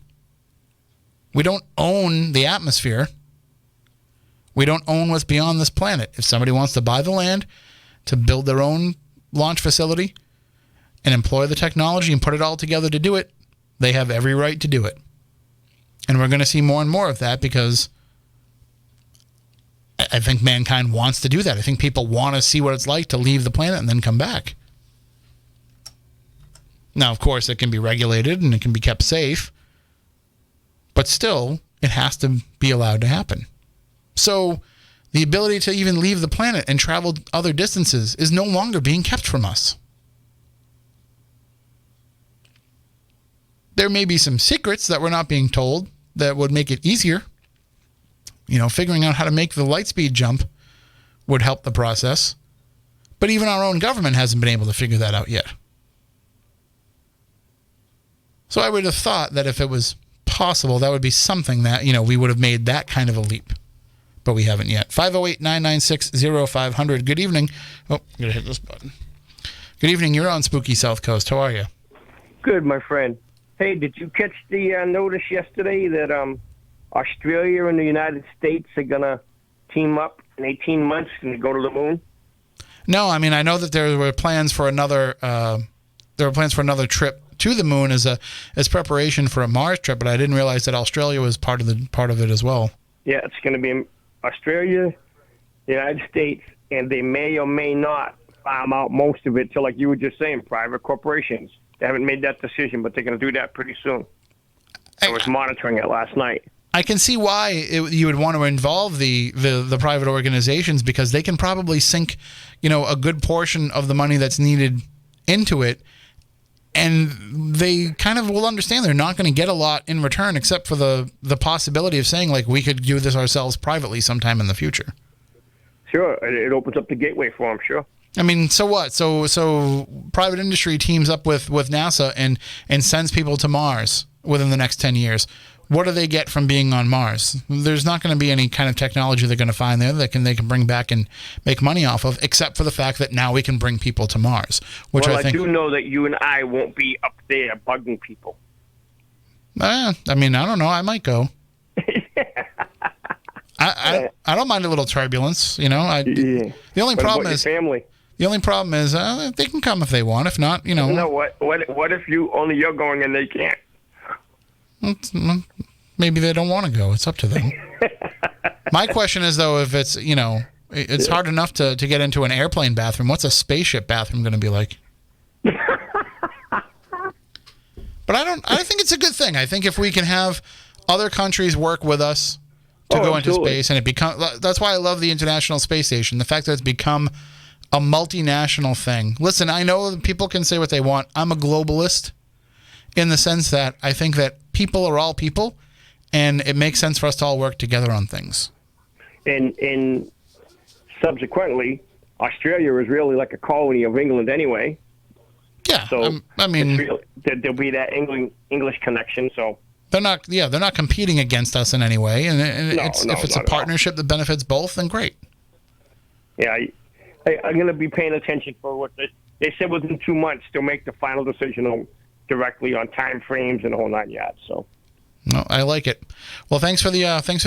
We don't own the atmosphere. We don't own what's beyond this planet. If somebody wants to buy the land to build their own launch facility and employ the technology and put it all together to do it, they have every right to do it. And we're going to see more and more of that because I think mankind wants to do that. I think people want to see what it's like to leave the planet and then come back. Now, of course, it can be regulated and it can be kept safe, but still, it has to be allowed to happen. So the ability to even leave the planet and travel other distances is no longer being kept from us. There may be some secrets that we're not being told that would make it easier. You know, figuring out how to make the light speed jump would help the process. But even our own government hasn't been able to figure that out yet. So I would have thought that if it was possible, that would be something that, you know, we would have made that kind of a leap. But we haven't yet. 508-996-0500. Good evening. Oh, I'm going to hit this button. Good evening. You're on Spooky South Coast. How are you? Good, my friend. Hey, did you catch the notice yesterday that Australia and the United States are going to team up in 18 months and go to the moon? No, I mean, I know that there were plans for another trip to the moon as preparation for a Mars trip, but I didn't realize that Australia was part of it as well. Yeah, it's going to be Australia, the United States, and they may or may not farm out most of it to, like you were just saying, private corporations. They haven't made that decision, but they're going to do that pretty soon. I was monitoring it last night. I can see why you would want to involve the private organizations, because they can probably sink, a good portion of the money that's needed into it, and they kind of will understand they're not going to get a lot in return, except for the possibility of saying, like, we could do this ourselves privately sometime in the future. Sure, it opens up the gateway for them, sure. I mean, so what? So private industry teams up with NASA and sends people to Mars within the next 10 years. What do they get from being on Mars? There's not going to be any kind of technology they're going to find there that they can bring back and make money off of, except for the fact that now we can bring people to Mars. Which I think, do know that you and I won't be up there bugging people. I mean, I don't know. I might go. I don't mind a little turbulence, The only problem is family. The only problem is they can come if they want. If not, No, what if you're going and they can't? Maybe they don't want to go. It's up to them. My question is, though, if it's, it's hard enough to get into an airplane bathroom. What's a spaceship bathroom going to be like? But I think it's a good thing. I think if we can have other countries work with us to go into space, and that's why I love the International Space Station. The fact that it's become a multinational thing. Listen, I know people can say what they want. I'm a globalist in the sense that I think that people are all people, and it makes sense for us to all work together on things. And subsequently, Australia is really like a colony of England anyway. Yeah, so I mean, there'll be that English connection. So they're not competing against us in any way, and if it's a partnership that benefits both, then great. Yeah, I'm going to be paying attention for what they said. Within 2 months, they'll make the final decision directly on time frames and the whole 9 yards. So, no, I like it. Well, thanks for the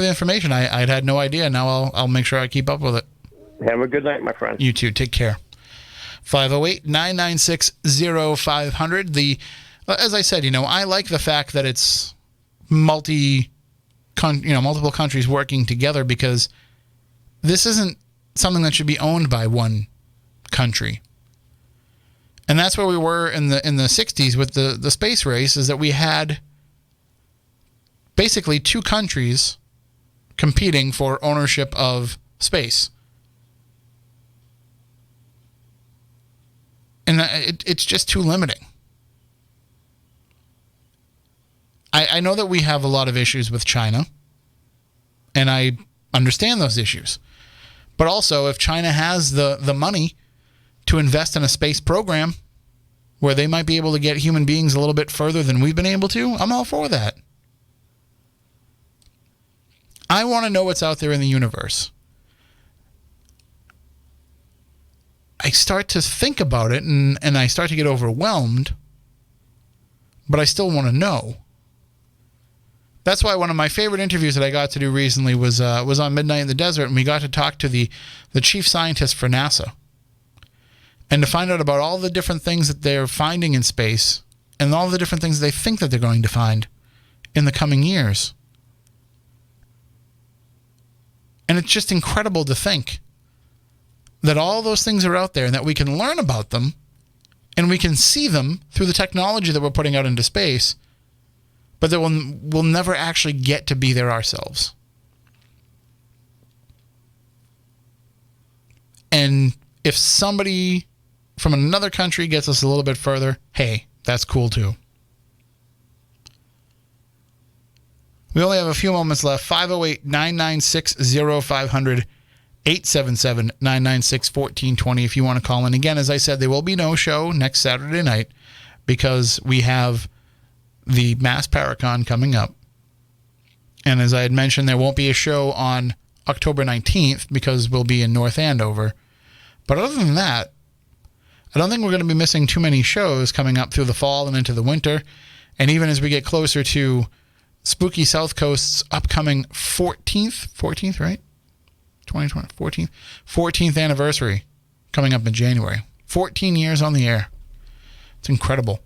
information. I'd had no idea. Now I'll make sure I keep up with it. Have a good night, my friend. You too. Take care. 508-996-0500. As I said, I like the fact that it's multiple countries working together, because this isn't something that should be owned by one country. And that's where we were in the 60s with the space race, is that we had basically two countries competing for ownership of space. And it's just too limiting. I know that we have a lot of issues with China, and I understand those issues. But also, if China has the money to invest in a space program where they might be able to get human beings a little bit further than we've been able to, I'm all for that. I want to know what's out there in the universe. I start to think about it, and I start to get overwhelmed, but I still want to know. That's why one of my favorite interviews that I got to do recently was on Midnight in the Desert, and we got to talk to the chief scientist for NASA, and to find out about all the different things that they're finding in space and all the different things they think that they're going to find in the coming years. And it's just incredible to think that all those things are out there and that we can learn about them and we can see them through the technology that we're putting out into space, but that we'll never actually get to be there ourselves. And if somebody from another country gets us a little bit further, hey, that's cool too. We only have a few moments left. 508-996-0500, 877-996-1420 if you want to call in. Again, as I said, there will be no show next Saturday night because we have the Mass Paracon coming up. And as I had mentioned, there won't be a show on October 19th because we'll be in North Andover. But other than that, I don't think we're going to be missing too many shows coming up through the fall and into the winter. And even as we get closer to Spooky South Coast's upcoming 14th, right? 2020, 14th anniversary coming up in January. 14 years on the air. It's incredible.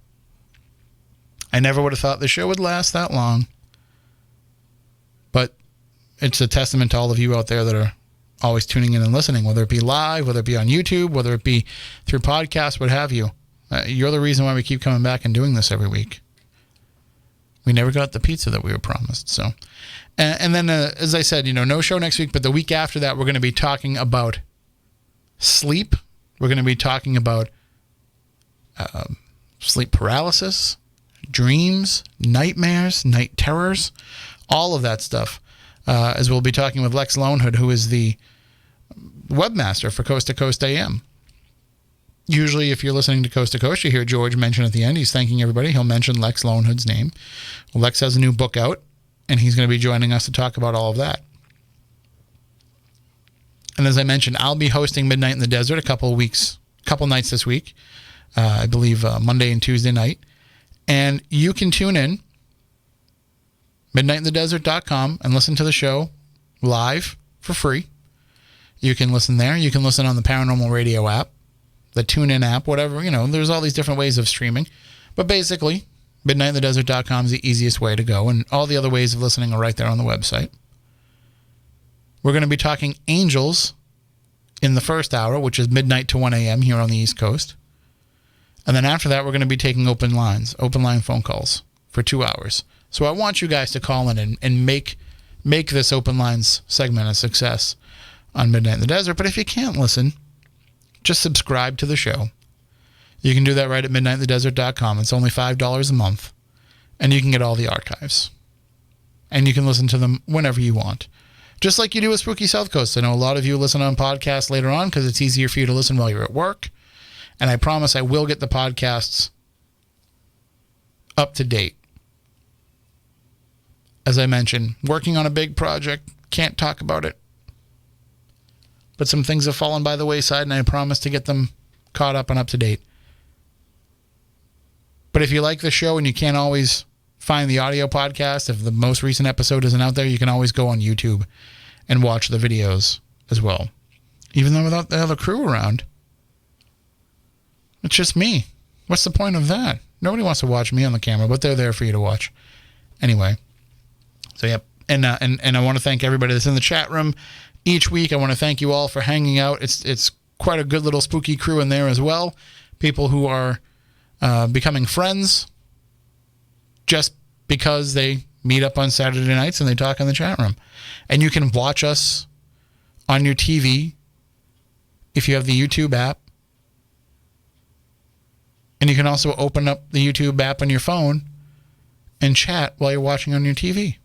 I never would have thought the show would last that long. But it's a testament to all of you out there that are always tuning in and listening, whether it be live, whether it be on YouTube, whether it be through podcasts, what have you. You're the reason why we keep coming back and doing this every week. We never got the pizza that we were promised. So, and then, as I said, no show next week, but the week after that, we're going to be talking about sleep. We're going to be talking about sleep paralysis, dreams, nightmares, night terrors, all of that stuff. As we'll be talking with Lex Lonehood, who is the webmaster for Coast to Coast AM. Usually, if you're listening to Coast, you hear George mention at the end, he's thanking everybody. He'll mention Lex Lonehood's name. Well, Lex has a new book out, and he's going to be joining us to talk about all of that. And as I mentioned, I'll be hosting Midnight in the Desert a couple nights this week. I believe Monday and Tuesday night. And you can tune in, midnightinthedesert.com, and listen to the show live for free. You can listen there. You can listen on the Paranormal Radio app, the TuneIn app, whatever. There's all these different ways of streaming. But basically, midnightinthedesert.com is the easiest way to go, and all the other ways of listening are right there on the website. We're going to be talking angels in the first hour, which is midnight to 1 a.m. here on the East Coast. And then after that, we're going to be taking open line phone calls for 2 hours. So I want you guys to call in and make this open lines segment a success on Midnight in the Desert. But if you can't listen, just subscribe to the show. You can do that right at midnightinthedesert.com. It's only $5 a month. And you can get all the archives. And you can listen to them whenever you want. Just like you do with Spooky South Coast. I know a lot of you listen on podcasts later on because it's easier for you to listen while you're at work. And I promise I will get the podcasts up to date. As I mentioned, working on a big project, can't talk about it. But some things have fallen by the wayside, and I promise to get them caught up and up to date. But if you like the show and you can't always find the audio podcast, if the most recent episode isn't out there, you can always go on YouTube and watch the videos as well. Even though without the other crew around. It's just me. What's the point of that? Nobody wants to watch me on the camera, but they're there for you to watch. Anyway. So, yep. And I want to thank everybody that's in the chat room each week. I want to thank you all for hanging out. It's quite a good little spooky crew in there as well. People who are becoming friends just because they meet up on Saturday nights and they talk in the chat room. And you can watch us on your TV if you have the YouTube app. And you can also open up the YouTube app on your phone and chat while you're watching on your TV.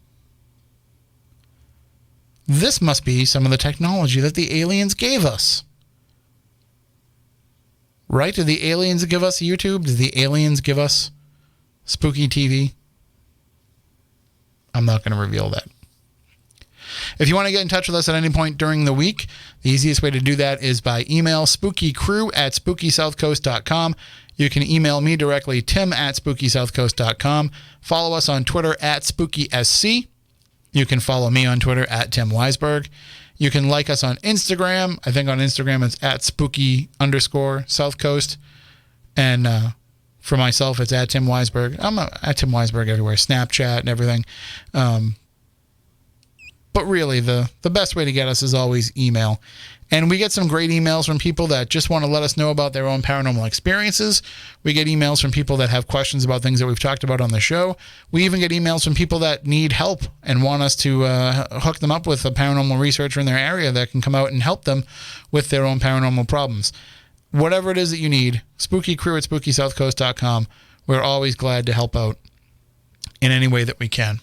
This must be some of the technology that the aliens gave us. Right? Did the aliens give us YouTube? Did the aliens give us spooky TV? I'm not going to reveal that. If you want to get in touch with us at any point during the week, the easiest way to do that is by email, spookycrew@spookysouthcoast.com. You can email me directly, tim@spookysouthcoast.com. Follow us on Twitter @SpookySC. You can follow me on Twitter @Tim Weisberg. You can like us on Instagram. I think on Instagram it's @spooky_Southcoast. And for myself, it's @Tim Weisberg. I'm at Tim Weisberg everywhere, Snapchat and everything. But really, the best way to get us is always email. And we get some great emails from people that just want to let us know about their own paranormal experiences. We get emails from people that have questions about things that we've talked about on the show. We even get emails from people that need help and want us to hook them up with a paranormal researcher in their area that can come out and help them with their own paranormal problems. Whatever it is that you need, spookycrew@spookysouthcoast.com. We're always glad to help out in any way that we can.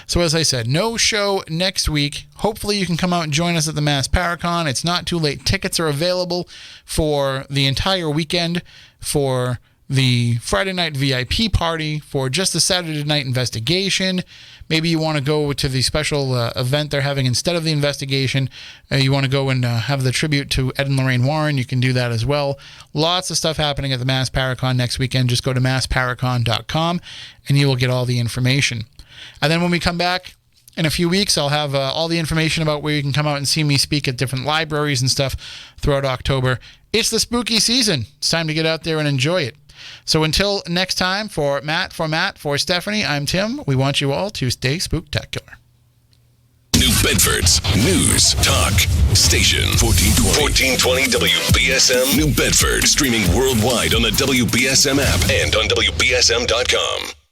So as I said, no show next week. Hopefully you can come out and join us at the Mass Paracon. It's not too late. Tickets are available for the entire weekend for the Friday night VIP party, for just the Saturday night investigation. Maybe you want to go to the special event they're having instead of the investigation. You want to go and have the tribute to Ed and Lorraine Warren. You can do that as well. Lots of stuff happening at the Mass Paracon next weekend. Just go to massparacon.com and you will get all the information. And then when we come back in a few weeks, I'll have all the information about where you can come out and see me speak at different libraries and stuff throughout October. It's the spooky season. It's time to get out there and enjoy it. So until next time, for Matt, for Stephanie, I'm Tim. We want you all to stay spooktacular. New Bedford's News Talk Station 1420 WBSM New Bedford, streaming worldwide on the WBSM app and on WBSM.com.